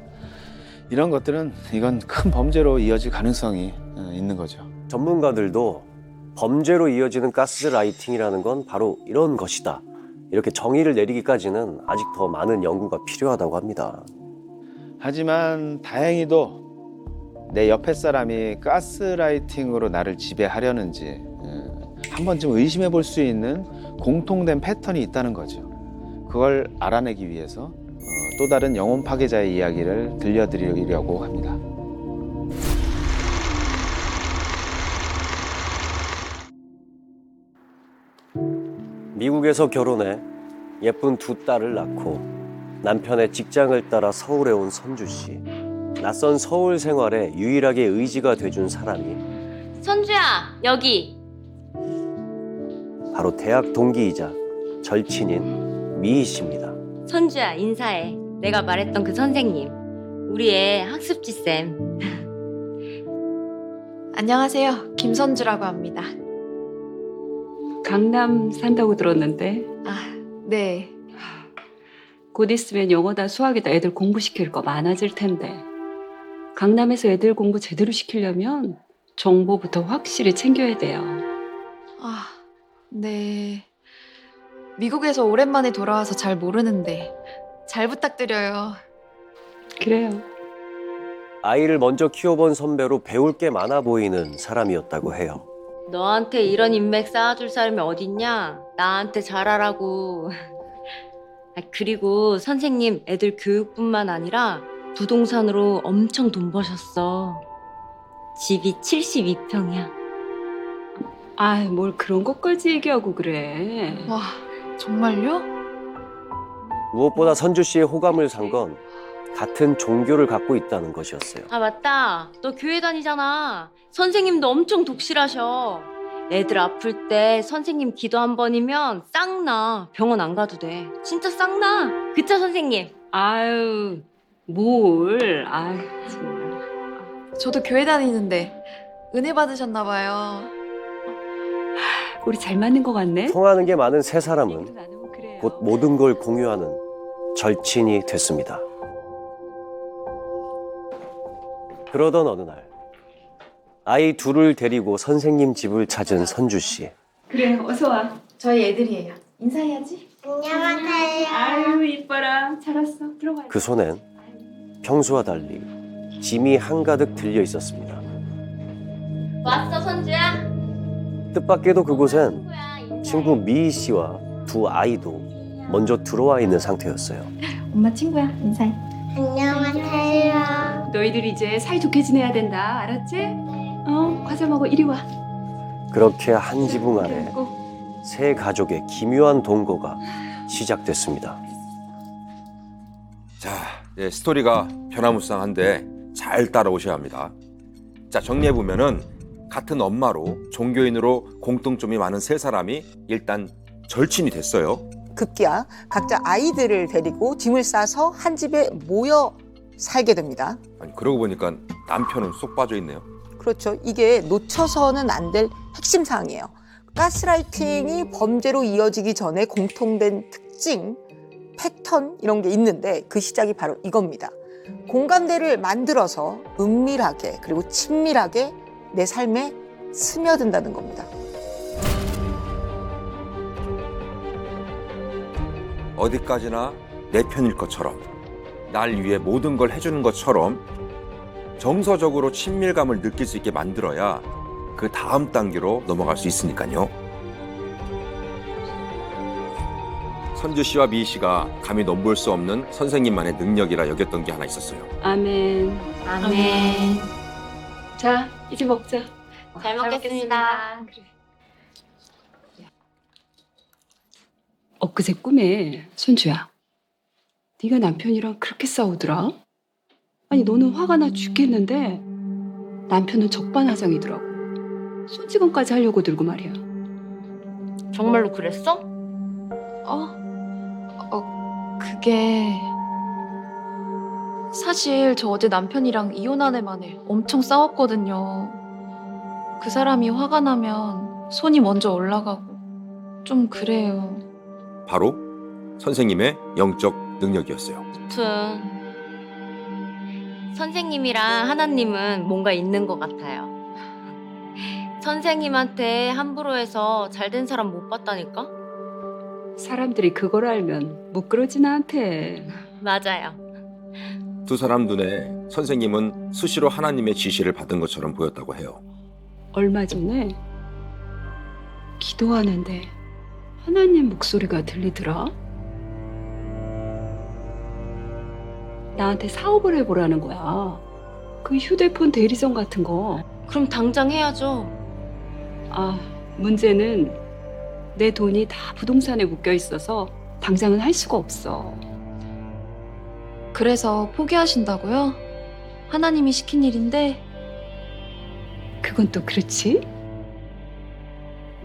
이런 것들은 이건 큰 범죄로 이어질 가능성이 있는 거죠. 전문가들도 범죄로 이어지는 가스라이팅이라는 건 바로 이런 것이다. 이렇게 정의를 내리기까지는 아직 더 많은 연구가 필요하다고 합니다. 하지만 다행히도 내 옆에 사람이 가스라이팅으로 나를 지배하려는지 한 번쯤 의심해 볼 수 있는 공통된 패턴이 있다는 거죠. 그걸 알아내기 위해서 또 다른 영혼 파괴자의 이야기를 들려드리려고 합니다. 미국에서 결혼해 예쁜 두 딸을 낳고 남편의 직장을 따라 서울에 온 선주 씨. 낯선 서울 생활에 유일하게 의지가 돼준 사람이 선주야, 여기. 바로 대학 동기이자 절친인 미희 씨입니다. 선주야, 인사해. 내가 말했던 그 선생님. 우리 애 학습지 쌤. 안녕하세요. 김선주라고 합니다. 강남 산다고 들었는데 네. 곧 있으면 영어다 수학이다 애들 공부시킬 거 많아질 텐데 강남에서 애들 공부 제대로 시키려면 정보부터 확실히 챙겨야 돼요. 네. 미국에서 오랜만에 돌아와서 잘 모르는데 잘 부탁드려요. 그래요. 아이를 먼저 키워본 선배로 배울 게 많아 보이는 사람이었다고 해요. 너한테 이런 인맥 쌓아줄 사람이 어딨냐? 나한테 잘하라고. 그리고 선생님 애들 교육뿐만 아니라 부동산으로 엄청 돈 버셨어. 집이 72평이야. 뭘 그런 것까지 얘기하고 그래. 와, 정말요? 무엇보다 선주 씨의 호감을 산 건 같은 종교를 갖고 있다는 것이었어요. 맞다. 너 교회 다니잖아. 선생님도 엄청 독실하셔. 애들 아플 때 선생님 기도 한 번이면 싹 나. 병원 안 가도 돼. 진짜 싹 나. 그쵸, 선생님? 아유, 뭘. 정말. 저도 교회 다니는데 은혜 받으셨나 봐요. 우리 잘 맞는 것 같네. 통하는 게 많은 세 사람은 곧 모든 걸 공유하는 절친이 됐습니다. 그러던 어느 날 아이 둘을 데리고 선생님 집을 찾은 선주 씨. 그래, 어서 와. 저희 애들이에요. 인사해야지. 안녕하세요. 아유, 이뻐라. 잘 왔어. 들어가. 그 손엔 평소와 달리 짐이 한가득 들려 있었습니다. 왔어, 선주야? 뜻밖에도 그곳엔 친구 미희 씨와 두 아이도 먼저 들어와 있는 상태였어요. 엄마 친구야. 인사해. 안녕하세요. 너희들 이제 사이좋게 지내야 된다. 알았지? 과자 먹어. 이리 와. 그렇게 한 지붕 아래 세 가족의 기묘한 동거가 시작됐습니다. 자, 스토리가 변화무쌍한데 잘 따라오셔야 합니다. 자, 정리해보면은 같은 엄마로 종교인으로 공통점이 많은 세 사람이 일단 절친이 됐어요. 급기야 각자 아이들을 데리고 짐을 싸서 한 집에 모여 살게 됩니다. 아니, 그러고 보니까 남편은 쏙 빠져 있네요. 그렇죠. 이게 놓쳐서는 안 될 핵심 사항이에요. 가스라이팅이 범죄로 이어지기 전에 공통된 특징, 패턴 이런 게 있는데 그 시작이 바로 이겁니다. 공감대를 만들어서 은밀하게 그리고 친밀하게 내 삶에 스며든다는 겁니다. 어디까지나 내 편일 것처럼, 날 위해 모든 걸 해주는 것처럼 정서적으로 친밀감을 느낄 수 있게 만들어야 그 다음 단계로 넘어갈 수 있으니까요. 선주 씨와 미희 씨가 감히 넘볼 수 없는 선생님만의 능력이라 여겼던 게 하나 있었어요. 아멘. 아멘. 자, 이제 먹자. 잘 먹겠습니다. 엊그제 꿈에 손주야, 네가 남편이랑 그렇게 싸우더라? 아니 너는 화가 나 죽겠는데 남편은 적반하장이더라고. 손찌검까지 하려고 들고 말이야. 정말로 그랬어? 그게 사실 저 어제 남편이랑 이혼한 만에 엄청 싸웠거든요. 그 사람이 화가 나면 손이 먼저 올라가고 좀 그래요. 바로 선생님의 영적 능력이었어요. 아무튼 선생님이랑 하나님은 뭔가 있는 것 같아요. 선생님한테 함부로 해서 잘된 사람 못 봤다니까? 사람들이 그걸 알면 못 그러진 않대. 맞아요. 두 사람 눈에 선생님은 수시로 하나님의 지시를 받은 것처럼 보였다고 해요. 얼마 전에 기도하는데 하나님 목소리가 들리더라. 나한테 사업을 해보라는 거야. 그 휴대폰 대리점 같은 거. 그럼 당장 해야죠. 아, 문제는 내 돈이 다 부동산에 묶여 있어서 당장은 할 수가 없어. 그래서 포기하신다고요? 하나님이 시킨 일인데. 그건 또 그렇지?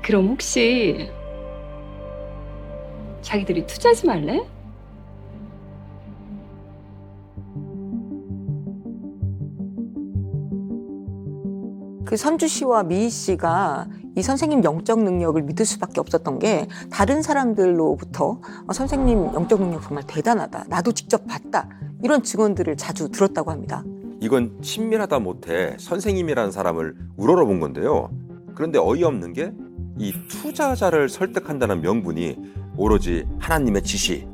그럼 혹시 자기들이 투자하지 말래? 그 선주 씨와 미희 씨가 이 선생님 영적 능력을 믿을 수밖에 없었던 게 다른 사람들로부터 선생님 영적 능력 정말 대단하다. 나도 직접 봤다. 이런 증언들을 자주 들었다고 합니다. 이건 친밀하다 못해 선생님이라는 사람을 우러러본 건데요. 그런데 어이없는 게 이 투자자를 설득한다는 명분이 오로지 하나님의 지시,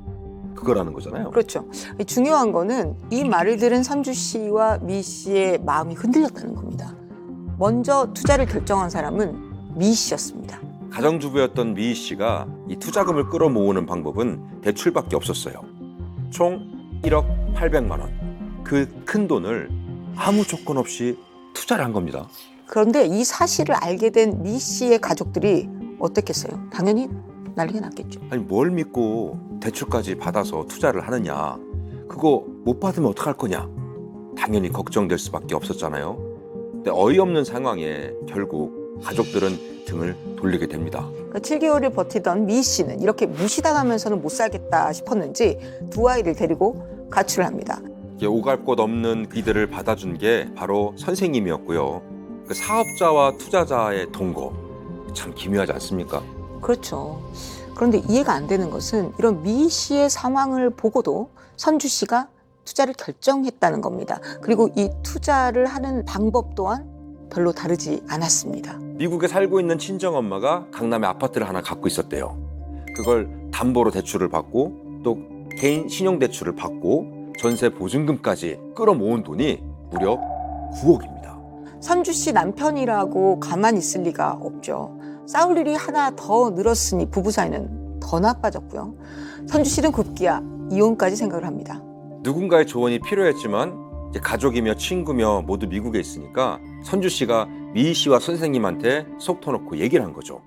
그거라는 거잖아요. 그렇죠. 중요한 거는 이 말을 들은 선주 씨와 미희 씨의 마음이 흔들렸다는 겁니다. 먼저 투자를 결정한 사람은 미희 씨였습니다. 가정주부였던 미희 씨가 이 투자금을 끌어모으는 방법은 대출밖에 없었어요. 총 1억 800만 원. 그 큰 돈을 아무 조건 없이 투자를 한 겁니다. 그런데 이 사실을 알게 된 미희 씨의 가족들이 어땠겠어요? 당연히 난리가 났겠죠. 아니 뭘 믿고 대출까지 받아서 투자를 하느냐. 그거 못 받으면 어떡할 거냐. 당연히 걱정될 수밖에 없었잖아요. 근데 어이없는 상황에 결국 가족들은 등을 돌리게 됩니다. 7개월을 버티던 미희 씨는 이렇게 무시당하면서는 못 살겠다 싶었는지 두 아이를 데리고 가출을 합니다. 오갈 곳 없는 이들을 받아준 게 바로 선생님이었고요. 그 사업자와 투자자의 동거, 참 기묘하지 않습니까? 그렇죠. 그런데 이해가 안 되는 것은 이런 미희 씨의 상황을 보고도 선주 씨가 투자를 결정했다는 겁니다. 그리고 이 투자를 하는 방법 또한 별로 다르지 않았습니다. 미국에 살고 있는 친정엄마가 강남에 아파트를 하나 갖고 있었대요. 그걸 담보로 대출을 받고 또 개인 신용대출을 받고 전세 보증금까지 끌어모은 돈이 무려 9억입니다. 선주 씨 남편이라고 가만히 있을 리가 없죠. 싸울 일이 하나 더 늘었으니 부부 사이는 더 나빠졌고요. 선주 씨는 급기야 이혼까지 생각을 합니다. 누군가의 조언이 필요했지만 이제 가족이며 친구며 모두 미국에 있으니까 선주 씨가 미희 씨와 선생님한테 속 터놓고 얘기를 한 거죠.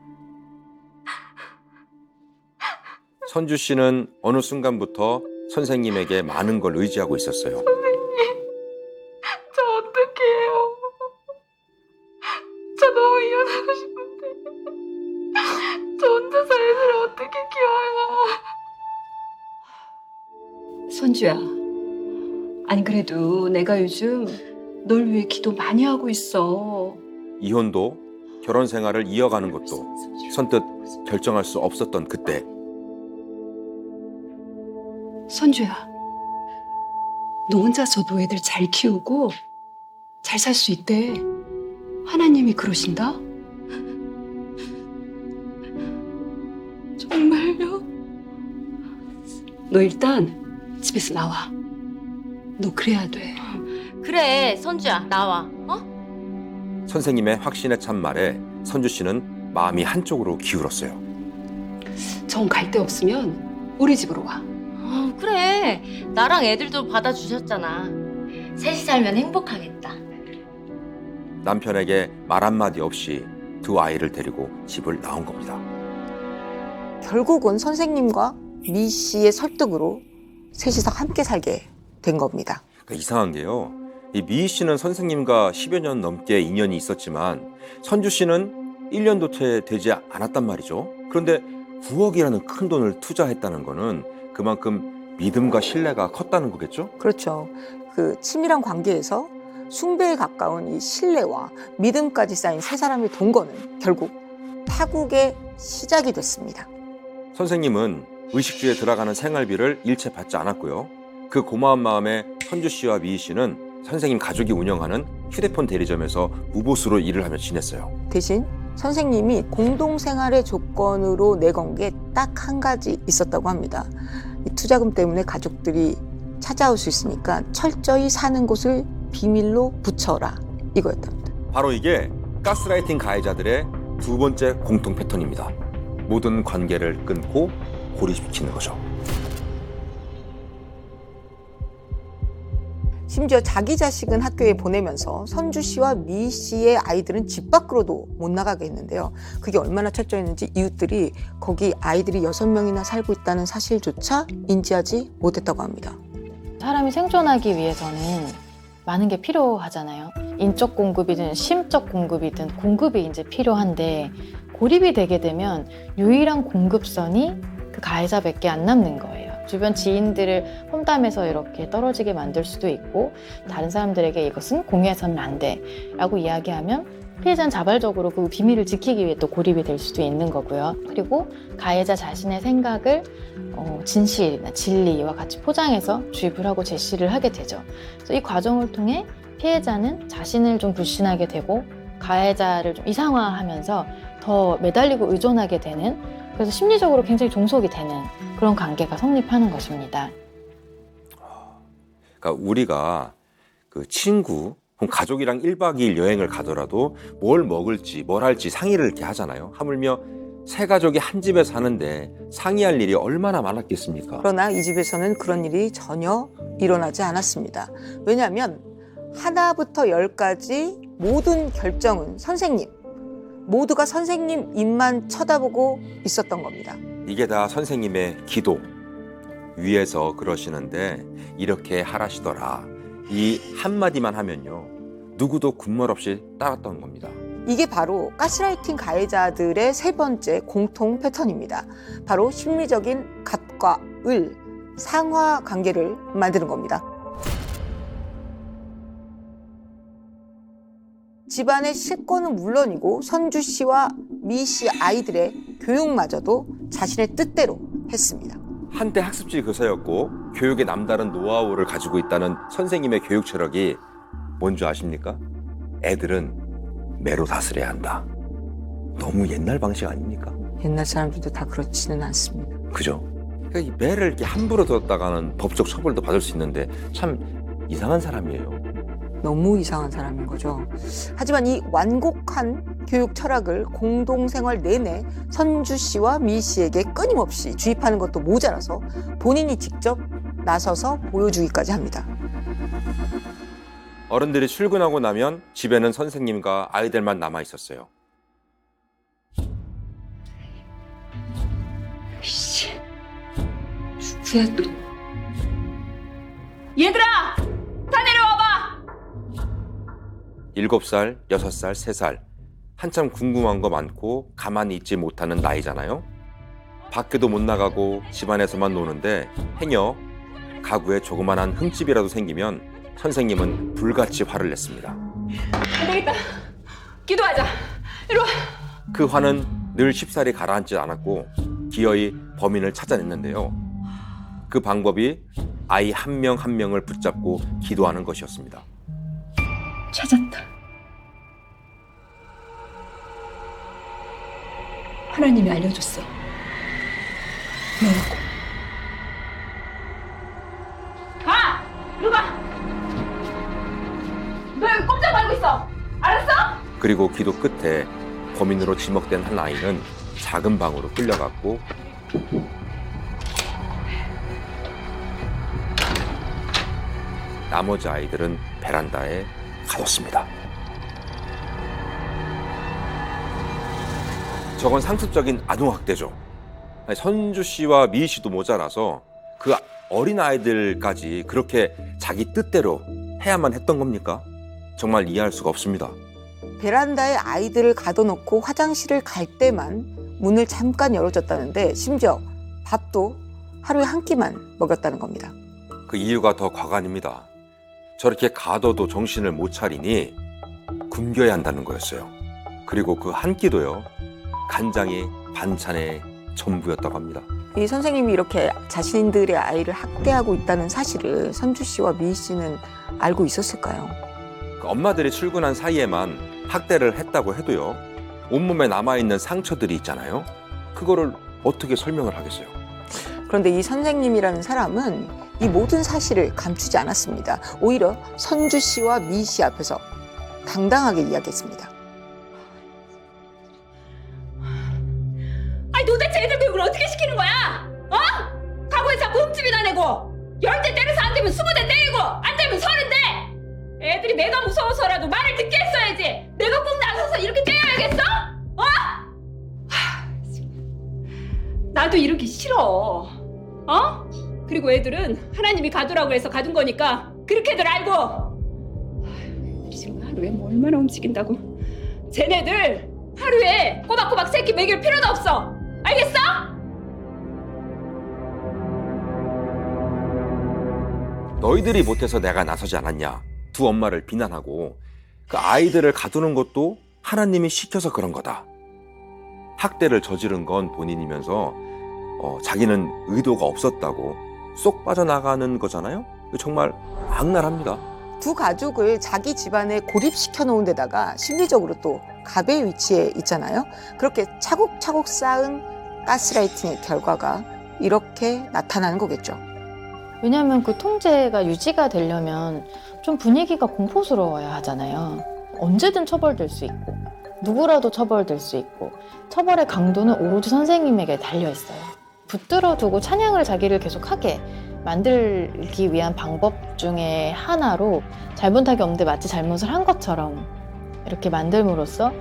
선주 씨는 어느 순간부터 선생님에게 많은 걸 의지하고 있었어요. 저 어떡해요? 저 너무 이혼하고 싶은데. 저 혼자서 애들 어떻게 키워요? 선주야, 아니 그래도 내가 요즘 널 위해 기도 많이 하고 있어. 이혼도 결혼 생활을 이어가는 것도 선뜻 결정할 수 없었던 그때. 선주야, 너 혼자서도 애들 잘 키우고 잘 살 수 있대. 하나님이 그러신다. 정말요? 너 일단 집에서 나와. 너 그래야 돼. 그래, 선주야, 나와. 어? 선생님의 확신에 찬 말에 선주 씨는 마음이 한쪽으로 기울었어요. 정 갈 데 없으면 우리 집으로 와. 그래, 나랑 애들도 받아주셨잖아. 셋이 살면 행복하겠다. 남편에게 말 한마디 없이 두 아이를 데리고 집을 나온 겁니다. 결국은 선생님과 미 씨의 설득으로 셋이서 함께 살게 된 겁니다. 그러니까 이상한 게요. 이 미희 씨는 선생님과 10여 년 넘게 인연이 있었지만 선주 씨는 1년도 채 되지 않았단 말이죠. 그런데 9억이라는 큰 돈을 투자했다는 거는 그만큼 믿음과 신뢰가 컸다는 거겠죠? 그렇죠. 그 친밀한 관계에서 숭배에 가까운 이 신뢰와 믿음까지 쌓인 세 사람의 동거는 결국 파국의 시작이 됐습니다. 선생님은 의식주에 들어가는 생활비를 일체 받지 않았고요. 그 고마운 마음에 선주 씨와 미희 씨는 선생님 가족이 운영하는 휴대폰 대리점에서 무보수로 일을 하며 지냈어요. 대신 선생님이 공동생활의 조건으로 내건 게 딱 한 가지 있었다고 합니다. 이 투자금 때문에 가족들이 찾아올 수 있으니까 철저히 사는 곳을 비밀로 붙여라, 이거였답니다. 바로 이게 가스라이팅 가해자들의 두 번째 공통 패턴입니다. 모든 관계를 끊고 고립시키는 거죠. 심지어 자기 자식은 학교에 보내면서 선주 씨와 미희 씨의 아이들은 집 밖으로도 못 나가게 했는데요. 그게 얼마나 철저했는지 이웃들이 거기 아이들이 6명이나 살고 있다는 사실조차 인지하지 못했다고 합니다. 사람이 생존하기 위해서는 많은 게 필요하잖아요. 인적 공급이든 심적 공급이든 공급이 이제 필요한데 고립이 되게 되면 유일한 공급선이 그 가해자밖에 안 남는 거예요. 주변 지인들을 험담해서 이렇게 떨어지게 만들 수도 있고 다른 사람들에게 이것은 공유해서는 안 돼 라고 이야기하면 피해자는 자발적으로 그 비밀을 지키기 위해 또 고립이 될 수도 있는 거고요. 그리고 가해자 자신의 생각을 진실이나 진리와 같이 포장해서 주입을 하고 제시를 하게 되죠. 그래서 이 과정을 통해 피해자는 자신을 좀 불신하게 되고 가해자를 좀 이상화하면서 더 매달리고 의존하게 되는, 그래서 심리적으로 굉장히 종속이 되는 그런 관계가 성립하는 것입니다. 그러니까 우리가 그 친구, 가족이랑 1박 2일 여행을 가더라도 뭘 먹을지 뭘 할지 상의를 이렇게 하잖아요. 하물며 세 가족이 한 집에 사는데 상의할 일이 얼마나 많았겠습니까? 그러나 이 집에서는 그런 일이 전혀 일어나지 않았습니다. 왜냐하면 하나부터 10까지 모든 결정은 선생님, 모두가 선생님 입만 쳐다보고 있었던 겁니다. 이게 다 선생님의 기도. 위에서 그러시는데 이렇게 하라시더라. 이 한마디만 하면요, 누구도 군말 없이 따랐던 겁니다. 이게 바로 가스라이팅 가해자들의 세 번째 공통 패턴입니다. 바로 심리적인 갑과 을, 상하 관계를 만드는 겁니다. 집안의 실권은 물론이고 선주 씨와 미 씨 아이들의 교육마저도 자신의 뜻대로 했습니다. 한때 학습지 교사였고 교육의 남다른 노하우를 가지고 있다는 선생님의 교육 철학이 뭔지 아십니까? 애들은 매로 다스려야 한다. 너무 옛날 방식 아닙니까? 옛날 사람들도 다 그렇지는 않습니다. 그죠? 그러니까 이 매를 이렇게 함부로 뒀다가는 법적 처벌도 받을 수 있는데 참 이상한 사람이에요. 너무 이상한 사람인 거죠. 하지만 이 완곡한 교육 철학을 공동생활 내내 선주 씨와 미 씨에게 끊임없이 주입하는 것도 모자라서 본인이 직접 나서서 보여주기까지 합니다. 어른들이 출근하고 나면 집에는 선생님과 아이들만 남아 있었어요. 씨, 누구야 또? 얘들아! 다 내려와봐! 7살, 6살, 3살. 한참 궁금한 거 많고 가만히 있지 못하는 나이잖아요. 밖에도 못 나가고 집안에서만 노는데 행여 가구에 조그만한 흠집이라도 생기면 선생님은 불같이 화를 냈습니다. 안 되겠다. 기도하자. 이리 와. 그 화는 늘 쉽사리 가라앉지 않았고 기어이 범인을 찾아냈는데요. 그 방법이 아이 한 명 한 명을 붙잡고 기도하는 것이었습니다. 찾았다. 하나님이 알려줬어. 너라고. 가! 이리 와! 너 여기 꼼짝 말고 있어. 알았어? 그리고 기도 끝에 범인으로 지목된 한 아이는 작은 방으로 끌려갔고 나머지 아이들은 베란다에 가뒀습니다. 저건 상습적인 아동학대죠. 선주 씨와 미희 씨도 모자라서 그 어린 아이들까지 그렇게 자기 뜻대로 해야만 했던 겁니까? 정말 이해할 수가 없습니다. 베란다에 아이들을 가둬놓고 화장실을 갈 때만 문을 잠깐 열어줬다는데 심지어 밥도 하루에 한 끼만 먹였다는 겁니다. 그 이유가 더 과관입니다. 저렇게 가둬도 정신을 못 차리니 굶겨야 한다는 거였어요. 그리고 그 한 끼도요, 간장이 반찬의 전부였다고 합니다. 이 선생님이 이렇게 자신들의 아이를 학대하고 있다는 사실을 선주 씨와 미희 씨는 알고 있었을까요? 그 엄마들이 출근한 사이에만 학대를 했다고 해도요, 온몸에 남아있는 상처들이 있잖아요. 그거를 어떻게 설명을 하겠어요? 그런데 이 선생님이라는 사람은 이 모든 사실을 감추지 않았습니다. 오히려 선주 씨와 미희 씨 앞에서 당당하게 이야기했습니다. 아니 도대체 애들 교육을 어떻게 시키는 거야? 어? 과거에 자꾸 흠집이나 내고 10대 때려서 안 되면 20대 때리고 안 되면 30대. 애들이 내가 무서워서라도 말을 듣게 했어야지. 내가 꼭 나서서 이렇게 때려야겠어? 어? 나도 이러기 싫어. 어? 그리고 애들은 하나님이 가두라고 해서 가둔 거니까 그렇게들 알고. 애들이 지금 하루에 뭐 얼마나 움직인다고. 쟤네들 하루에 꼬박꼬박 새끼 먹일 필요도 없어. 알겠어? 너희들이 못해서 내가 나서지 않았냐. 두 엄마를 비난하고 그 아이들을 가두는 것도 하나님이 시켜서 그런 거다. 학대를 저지른 건 본인이면서 자기는 의도가 없었다고 쏙 빠져나가는 거잖아요. 정말 악랄합니다. 두 가족을 자기 집안에 고립시켜 놓은 데다가 심리적으로 또 갑의 위치에 있잖아요. 그렇게 차곡차곡 쌓은 가스라이팅의 결과가 이렇게 나타나는 거겠죠. 왜냐하면 그 통제가 유지가 되려면 좀 분위기가 공포스러워야 하잖아요. 언제든 처벌될 수 있고 누구라도 처벌될 수 있고 처벌의 강도는 오로지 선생님에게 달려있어요. 붙들어 두고 찬양을 자기를 계속하게 만들기 위한 방법 중에 하나로 잘못한 게 없는데 마치 잘못을 한 것처럼 이렇게 만들므로써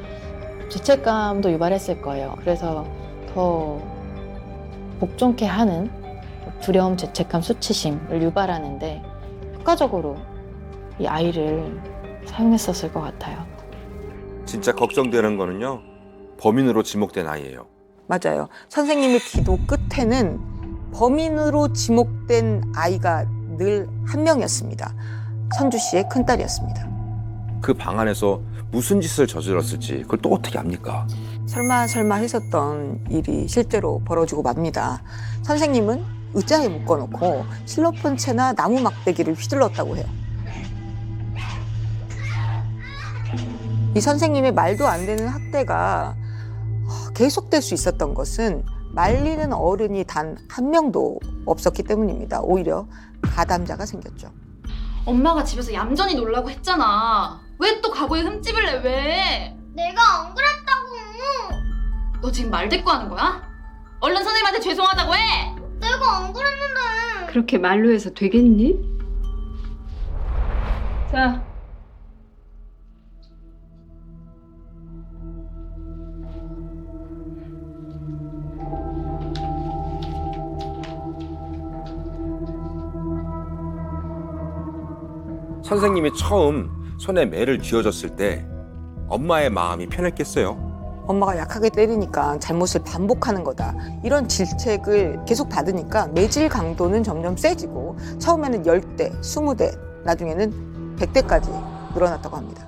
죄책감도 유발했을 거예요. 그래서 더 복종케 하는 두려움, 죄책감, 수치심을 유발하는데 효과적으로 이 아이를 사용했었을 것 같아요. 진짜 걱정되는 거는요, 범인으로 지목된 아이예요. 맞아요. 선생님의 기도 끝에는 범인으로 지목된 아이가 늘 한 명이었습니다. 선주 씨의 큰딸이었습니다. 그 방 안에서 무슨 짓을 저질렀을지 그걸 또 어떻게 압니까? 설마 했었던 일이 실제로 벌어지고 맙니다. 선생님은 의자에 묶어놓고 실로폰 채나 나무 막대기를 휘둘렀다고 해요. 이 선생님의 말도 안 되는 학대가 계속될 수 있었던 것은 말리는 어른이 단 한 명도 없었기 때문입니다. 오히려 가담자가 생겼죠. 엄마가 집에서 얌전히 놀라고 했잖아. 왜 또 과거에 흠집을 내? 왜? 내가 안 그랬다고. 너 지금 말 대꾸하는 거야? 얼른 선생님한테 죄송하다고 해. 내가 안 그랬는데. 그렇게 말로 해서 되겠니? 자. 선생님이 처음 손에 매를 쥐어줬을 때 엄마의 마음이 편했겠어요. 엄마가 약하게 때리니까 잘못을 반복하는 거다. 이런 질책을 계속 받으니까 매질 강도는 점점 세지고 처음에는 10대, 20대, 나중에는 100대까지 늘어났다고 합니다.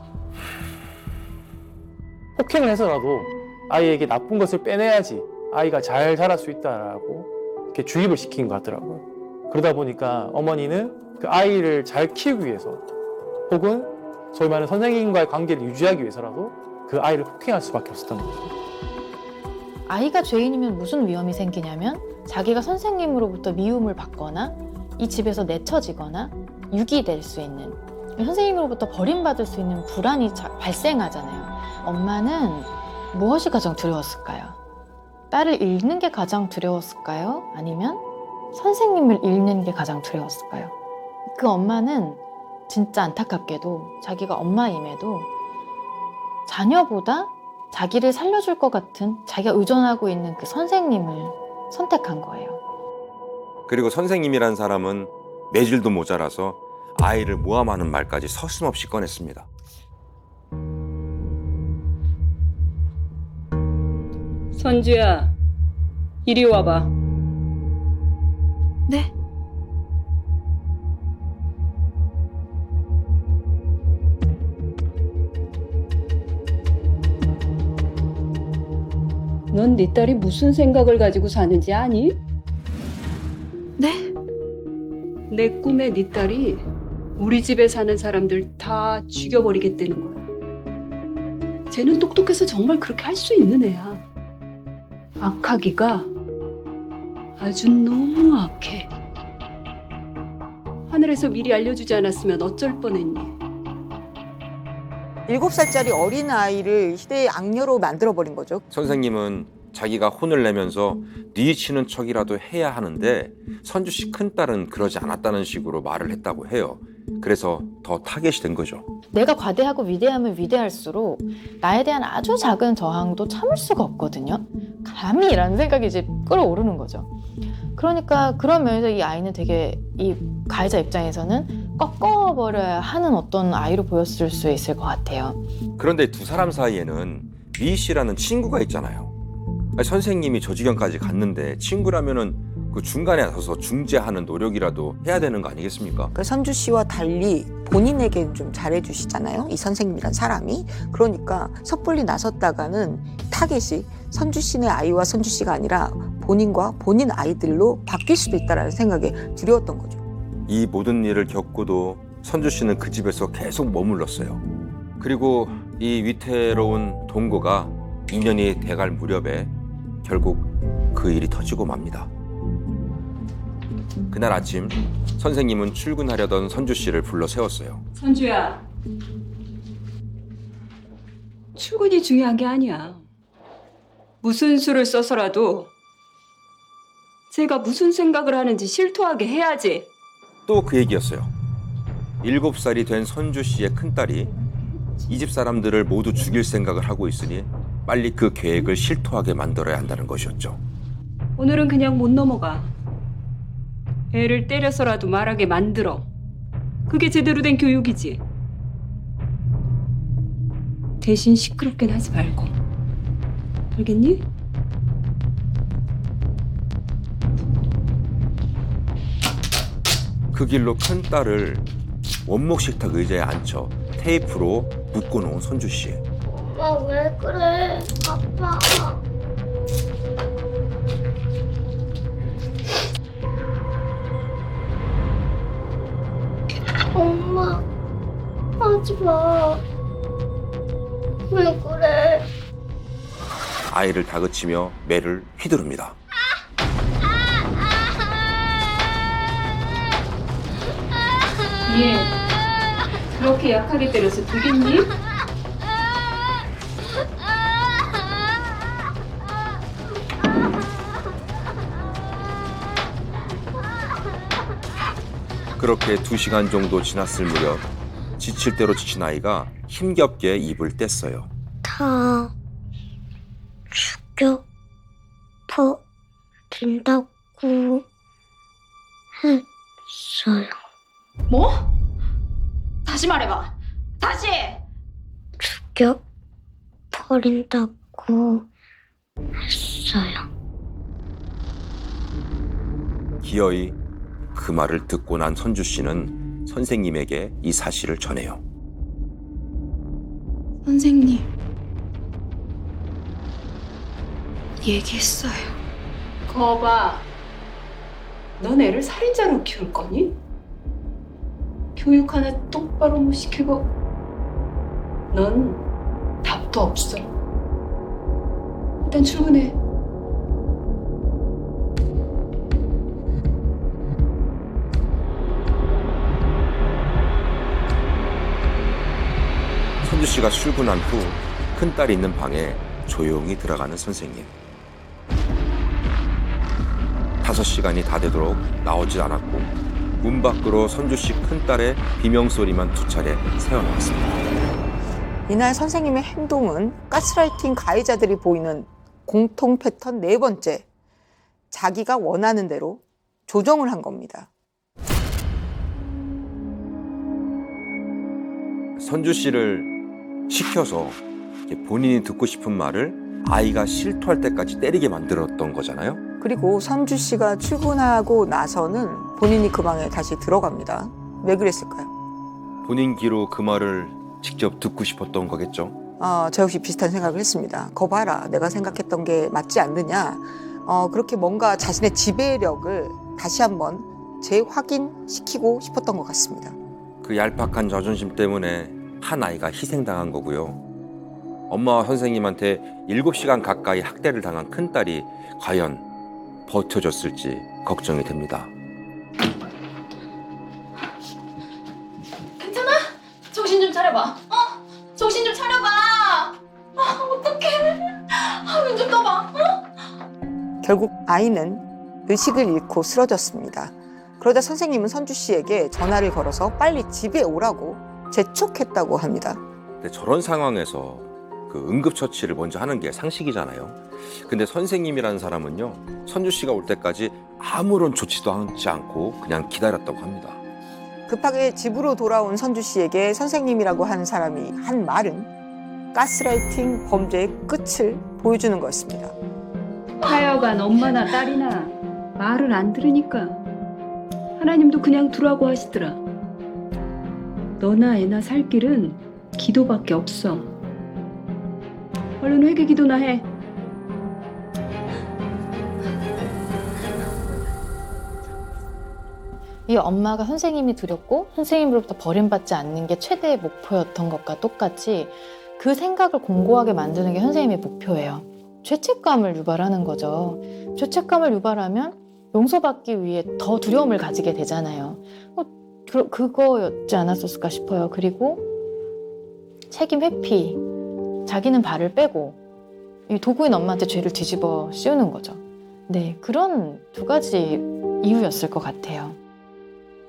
폭행을 해서라도 아이에게 나쁜 것을 빼내야지 아이가 잘 자랄 수 있다라고 이렇게 주입을 시킨 것 같더라고요. 그러다 보니까 어머니는 그 아이를 잘 키우기 위해서 혹은 소위 말하는 선생님과의 관계를 유지하기 위해서라도 그 아이를 폭행할 수밖에 없었던 거죠. 아이가 죄인이면 무슨 위험이 생기냐면 자기가 선생님으로부터 미움을 받거나 이 집에서 내쳐지거나 유기될 수 있는, 선생님으로부터 버림받을 수 있는 불안이 발생하잖아요. 엄마는 무엇이 가장 두려웠을까요? 딸을 잃는 게 가장 두려웠을까요? 아니면 선생님을 잃는 게 가장 두려웠을까요? 그 엄마는 진짜 안타깝게도 자기가 엄마임에도 자녀보다 자기를 살려줄 것 같은 자기가 의존하고 있는 그 선생님을 선택한 거예요. 그리고 선생님이란 사람은 매질도 모자라서 아이를 모함하는 말까지 서슴없이 꺼냈습니다. 선주야, 이리 와봐. 네? 넌 네 딸이 무슨 생각을 가지고 사는지 아니? 네? 내 꿈에 네 딸이 우리 집에 사는 사람들 다 죽여버리겠다는 거야. 쟤는 똑똑해서 정말 그렇게 할 수 있는 애야. 악하기가 아주 너무 악해. 하늘에서 미리 알려주지 않았으면 어쩔 뻔했니? 7살짜리 어린아이를 시대의 악녀로 만들어버린 거죠. 선생님은 자기가 혼을 내면서 뉘치는 척이라도 해야 하는데 선주 씨 큰딸은 그러지 않았다는 식으로 말을 했다고 해요. 그래서 더 타겟이 된 거죠. 내가 과대하고 위대하면 위대할수록 나에 대한 아주 작은 저항도 참을 수가 없거든요. 감히라는 생각이 이제 끌어오르는 거죠. 그러니까 그런 면에서 이 아이는 되게 이 가해자 입장에서는 꺾어버려야 하는 어떤 아이로 보였을 수 있을 것 같아요. 그런데 두 사람 사이에는 미 씨라는 친구가 있잖아요. 아니, 선생님이 저 지경까지 갔는데 친구라면은 그 중간에 나서서 중재하는 노력이라도 해야 되는 거 아니겠습니까? 그 선주 씨와 달리 본인에게 좀 잘해주시잖아요. 이 선생님이란 사람이. 그러니까 섣불리 나섰다가는 타겟이 선주 씨네 아이와 선주 씨가 아니라 본인과 본인 아이들로 바뀔 수도 있다는 생각에 두려웠던 거죠. 이 모든 일을 겪고도 선주 씨는 그 집에서 계속 머물렀어요. 그리고 이 위태로운 동거가 2년이 돼갈 무렵에 결국 그 일이 터지고 맙니다. 그날 아침 선생님은 출근하려던 선주 씨를 불러 세웠어요. 선주야, 출근이 중요한 게 아니야. 무슨 수를 써서라도 제가 무슨 생각을 하는지 실토하게 해야지. 또 그 얘기였어요. 7살이 된 선주 씨의 큰딸이 이 집 사람들을 모두 죽일 생각을 하고 있으니 빨리 그 계획을 실토하게 만들어야 한다는 것이었죠. 오늘은 그냥 못 넘어가. 애를 때려서라도 말하게 만들어. 그게 제대로 된 교육이지. 대신 시끄럽긴 하지 말고. 알겠니? 그 길로 큰딸을 원목 식탁 의자에 앉혀 테이프로 묶어놓은 선주 씨. 엄마 왜 그래? 아빠. 엄마 하지 마. 왜 그래? 아이를 다그치며 매를 휘두릅니다. 얘 그렇게 약하게 때려서 되겠니? 그렇게 2시간 정도 지났을 무렵 지칠 대로 지친 아이가 힘겹게 입을 뗐어요. 다 죽여버린다고 했어요. 뭐? 다시 말해봐. 다시! 죽여버린다고 했어요. 기어이 그 말을 듣고 난 선주 씨는 선생님에게 이 사실을 전해요. 선생님, 얘기했어요. 거봐, 넌 애를 살인자로 키울 거니? 교육 하나 똑바로 못 시키고 넌 답도 없어. 일단 출근해. 선주 씨가 출근한 후 큰딸이 있는 방에 조용히 들어가는 선생님. 5시간이 다 되도록 나오지 않았고 문 밖으로 선주 씨 큰딸의 비명소리만 2차례 새어나왔습니다. 이날 선생님의 행동은 가스라이팅 가해자들이 보이는 공통 패턴 4번째. 자기가 원하는 대로 조정을 한 겁니다. 선주 씨를 시켜서 본인이 듣고 싶은 말을 아이가 실토할 때까지 때리게 만들었던 거잖아요. 그리고 선주 씨가 출근하고 나서는 본인이 그 방에 다시 들어갑니다. 왜 그랬을까요? 본인 귀로 그 말을 직접 듣고 싶었던 거겠죠. 저 역시 비슷한 생각을 했습니다. 거 봐라, 내가 생각했던 게 맞지 않느냐. 그렇게 뭔가 자신의 지배력을 다시 한번 재확인시키고 싶었던 것 같습니다. 그 얄팍한 자존심 때문에 한 아이가 희생당한 거고요. 엄마와 선생님한테 7시간 가까이 학대를 당한 큰딸이 과연 버텨줬을지 걱정이 됩니다. 괜찮아? 정신 좀 차려봐. 정신 좀 차려봐. 어떡해. 눈 좀 떠봐. 결국 아이는 의식을 잃고 쓰러졌습니다. 그러다 선생님은 선주 씨에게 전화를 걸어서 빨리 집에 오라고 재촉했다고 합니다. 근데 저런 상황에서 그 응급처치를 먼저 하는 게 상식이잖아요. 근데 선생님이라는 사람은요, 선주 씨가 올 때까지 아무런 조치도 하지 않고 그냥 기다렸다고 합니다. 급하게 집으로 돌아온 선주 씨에게 선생님이라고 한 사람이 한 말은 가스라이팅 범죄의 끝을 보여주는 거였습니다. 하여간 엄마나 딸이나 말을 안 들으니까 하나님도 그냥 두라고 하시더라. 너나 애나 살 길은 기도밖에 없어. 얼른 회개 기도나 해. 이 엄마가 선생님이 두렵고 선생님으로부터 버림받지 않는 게 최대의 목표였던 것과 똑같이 그 생각을 공고하게 만드는 게 선생님의 목표예요. 죄책감을 유발하는 거죠. 죄책감을 유발하면 용서받기 위해 더 두려움을 가지게 되잖아요. 그거였지 않았었을까 싶어요. 그리고 책임 회피, 자기는 발을 빼고 이 도구인 엄마한테 죄를 뒤집어 씌우는 거죠. 네, 그런 두 가지 이유였을 것 같아요.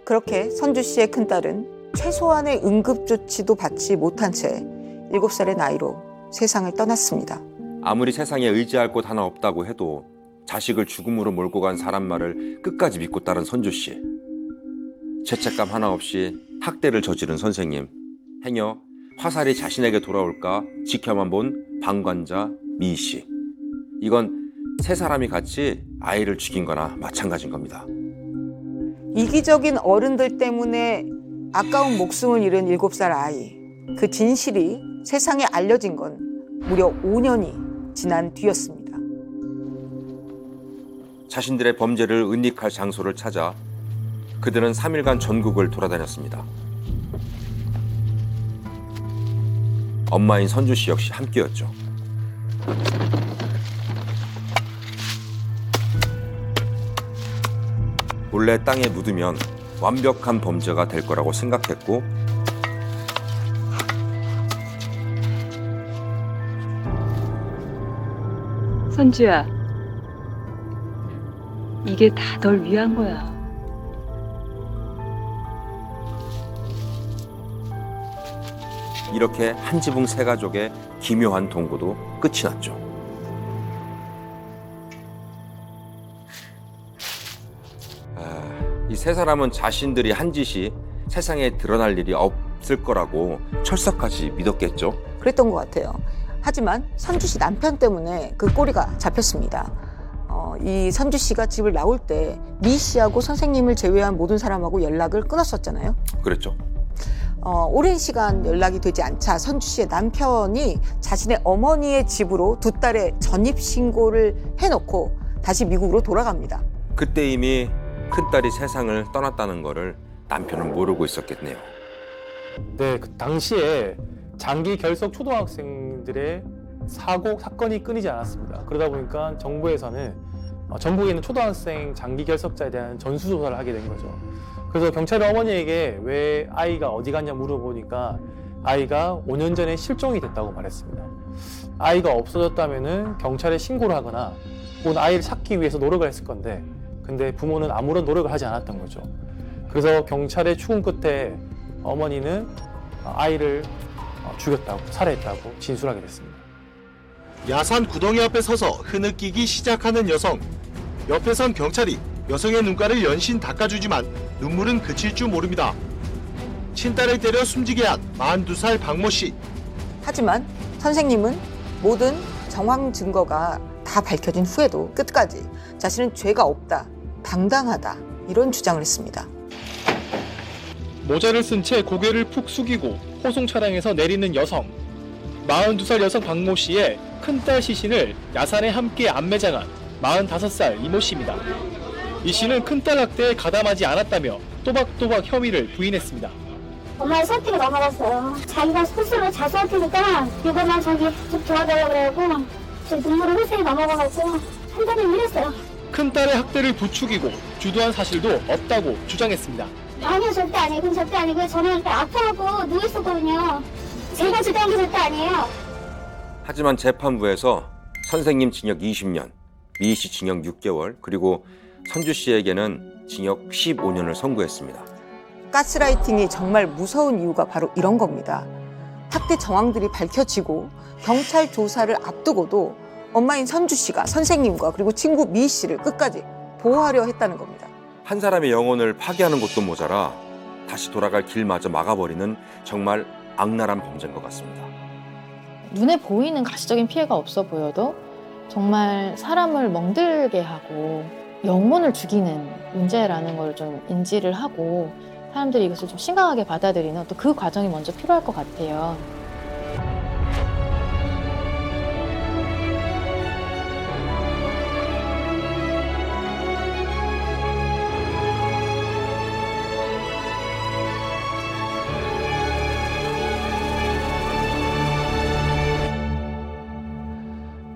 그렇게 선주 씨의 큰딸은 최소한의 응급조치도 받지 못한 채 7살의 나이로 세상을 떠났습니다. 아무리 세상에 의지할 곳 하나 없다고 해도 자식을 죽음으로 몰고 간 사람 말을 끝까지 믿고 따른 선주 씨. 죄책감 하나 없이 학대를 저지른 선생님. 행여 화살이 자신에게 돌아올까 지켜만 본 방관자 미 씨. 이건 세 사람이 같이 아이를 죽인 거나 마찬가지인 겁니다. 이기적인 어른들 때문에 아까운 목숨을 잃은 7살 아이. 그 진실이 세상에 알려진 건 무려 5년이 지난 뒤였습니다. 자신들의 범죄를 은닉할 장소를 찾아 그들은 3일간 전국을 돌아다녔습니다. 엄마인 선주 씨 역시 함께였죠. 본래 땅에 묻으면 완벽한 범죄가 될 거라고 생각했고 선주야, 이게 다 널 위한 거야. 이렇게 한 지붕 세 가족의 기묘한 동거도 끝이 났죠. 이 세 사람은 자신들이 한 짓이 세상에 드러날 일이 없을 거라고 철석같이 믿었겠죠. 그랬던 것 같아요. 하지만 선주 씨 남편 때문에 그 꼬리가 잡혔습니다. 이 선주 씨가 집을 나올 때 미 씨하고 선생님을 제외한 모든 사람하고 연락을 끊었었잖아요. 그랬죠. 오랜 시간 연락이 되지 않자 선주 씨의 남편이 자신의 어머니의 집으로 두 딸의 전입신고를 해놓고 다시 미국으로 돌아갑니다. 그때 이미 큰딸이 세상을 떠났다는 거를 남편은 모르고 있었겠네요. 네, 그 당시에 장기 결석 초등학생들의 사건이 끊이지 않았습니다. 그러다 보니까 정부에서는 전국에 있는 초등학생 장기 결석자에 대한 전수조사를 하게 된 거죠. 그래서 경찰이 어머니에게 왜 아이가 어디 갔냐 물어보니까 아이가 5년 전에 실종이 됐다고 말했습니다. 아이가 없어졌다면은 경찰에 신고를 하거나 혹은 아이를 찾기 위해서 노력을 했을 건데, 근데 부모는 아무런 노력을 하지 않았던 거죠. 그래서 경찰의 추궁 끝에 어머니는 아이를 죽였다고, 살해했다고 진술하게 됐습니다. 야산 구덩이 앞에 서서 흐느끼기 시작하는 여성. 옆에 선 경찰이 여성의 눈가를 연신 닦아주지만 눈물은 그칠 줄 모릅니다. 친딸을 때려 숨지게 한 42살 박모 씨. 하지만 선생님은 모든 정황 증거가 다 다 밝혀진 후에도 끝까지 자신은 죄가 없다, 당당하다 이런 주장을 했습니다. 모자를 쓴 채 고개를 푹 숙이고 호송 차량에서 내리는 여성. 42살 여성 박모 씨의 큰딸 시신을 야산에 함께 안매장한 45살 이모 씨입니다. 이 씨는 큰딸 학대에 가담하지 않았다며 또박또박 혐의를 부인했습니다. 엄마의 선택이 넘어갔어요. 자기가 스스로 자수할 테니까 이거만 자기 좀 도와달라고 그래갖고 제 눈물을 홀쭉이 넘어가가지고 한 달을 밀었어요. 큰딸의 학대를 부추기고 주도한 사실도 없다고 주장했습니다. 아니요, 절대 아니에요. 그건 절대 아니고요. 저는 아파하고 누워있었거든요. 제가 주장한 게 절대 아니에요. 하지만 재판부에서 선생님 징역 20년, 미희 씨 징역 6개월, 그리고 선주 씨에게는 징역 15년을 선고했습니다. 가스라이팅이 정말 무서운 이유가 바로 이런 겁니다. 학대 정황들이 밝혀지고 경찰 조사를 앞두고도 엄마인 선주 씨가 선생님과 그리고 친구 미희 씨를 끝까지 보호하려 했다는 겁니다. 한 사람의 영혼을 파괴하는 것도 모자라 다시 돌아갈 길마저 막아버리는 정말 악랄한 범죄인 것 같습니다. 눈에 보이는 가시적인 피해가 없어 보여도 정말 사람을 멍들게 하고 영혼을 죽이는 문제라는 걸 좀 인지를 하고 사람들이 이것을 좀 심각하게 받아들이는 또 그 과정이 먼저 필요할 것 같아요.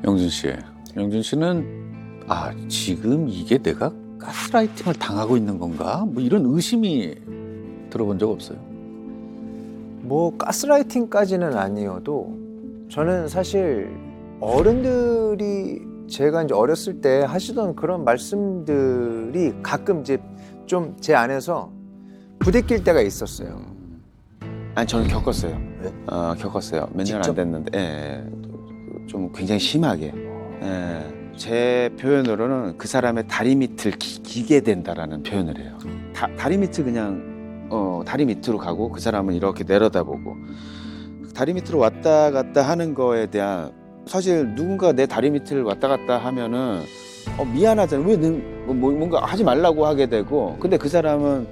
영준 씨, 영준 씨는 지금 이게 내가 가스라이팅을 당하고 있는 건가? 뭐 이런 의심이 들어본 적 없어요? 뭐 가스라이팅까지는 아니어도 저는 사실 어른들이 제가 이제 어렸을 때 하시던 그런 말씀들이 가끔 이제 좀 제 안에서 부대낄 때가 있었어요. 아니 저는 겪었어요. 겪었어요. 몇 년 안 됐는데, 좀 굉장히 심하게. 제 표현으로는 그 사람의 다리 밑을 기게 된다라는 표현을 해요. 다리 밑을 그냥 다리 밑으로 가고 그 사람은 이렇게 내려다보고 다리 밑으로 왔다 갔다 하는 거에 대한 사실 누군가 내 다리 밑을 왔다 갔다 하면은 미안하잖아. 왜 뭔가 하지 말라고 하게 되고 근데 그 사람은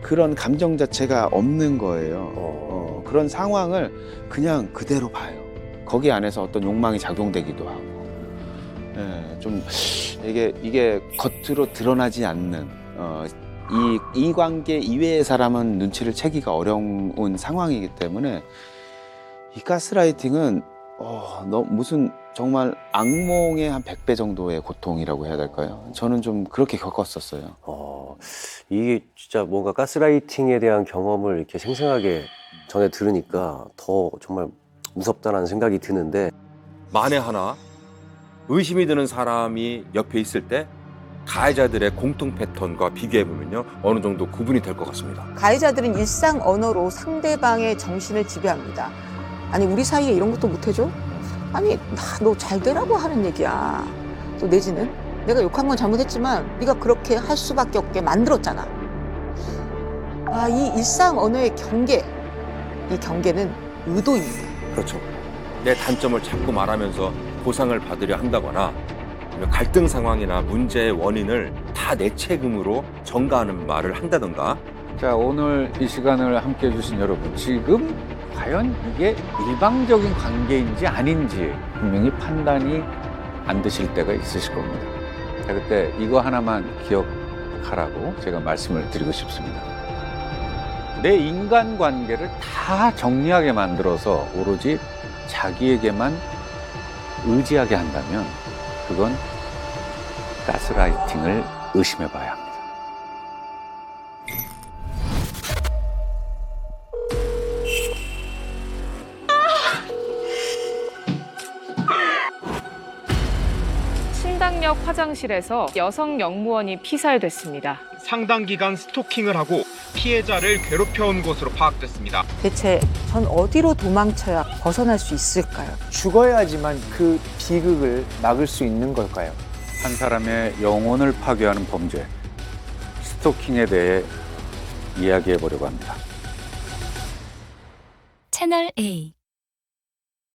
그런 감정 자체가 없는 거예요. 그런 상황을 그냥 그대로 봐요. 거기 안에서 어떤 욕망이 작용되기도 하고. 좀 이게 겉으로 드러나지 않는 이 관계 이외의 사람은 눈치를 채기가 어려운 상황이기 때문에 이 가스라이팅은 무슨 정말 악몽의 한 100배 정도의 고통이라고 해야 될까요? 저는 좀 그렇게 겪었었어요. 이게 진짜 뭔가 가스라이팅에 대한 경험을 이렇게 생생하게 전해 들으니까 더 정말 무섭다라는 생각이 드는데 만에 하나 의심이 드는 사람이 옆에 있을 때 가해자들의 공통 패턴과 비교해보면요 어느 정도 구분이 될 것 같습니다. 가해자들은 일상 언어로 상대방의 정신을 지배합니다. 아니 우리 사이에 이런 것도 못해줘? 아니 너 잘 되라고 하는 얘기야. 또 내지는 내가 욕한 건 잘못했지만 네가 그렇게 할 수밖에 없게 만들었잖아. 이 일상 언어의 경계, 이 경계는 의도입니다. 그렇죠. 내 단점을 자꾸 말하면서 보상을 받으려 한다거나 갈등 상황이나 문제의 원인을 다 내 책임으로 전가하는 말을 한다던가. 자, 오늘 이 시간을 함께 해주신 여러분, 지금 과연 이게 일방적인 관계인지 아닌지 분명히 판단이 안 되실 때가 있으실 겁니다. 자, 그때 이거 하나만 기억하라고 제가 말씀을 드리고 싶습니다. 내 인간관계를 다 정리하게 만들어서 오로지 자기에게만 의지하게 한다면 그건 가스라이팅을 의심해 봐야 합니다. 신당역 화장실에서 여성 영무원이 피살됐습니다. 상당 기간 스토킹을 하고 피해자를 괴롭혀온 것으로 파악됐습니다. 대체 전 어디로 도망쳐야 벗어날 수 있을까요? 죽어야지만 그 비극을 막을 수 있는 걸까요? 한 사람의 영혼을 파괴하는 범죄, 스토킹에 대해 이야기해 보려고 합니다. 채널 A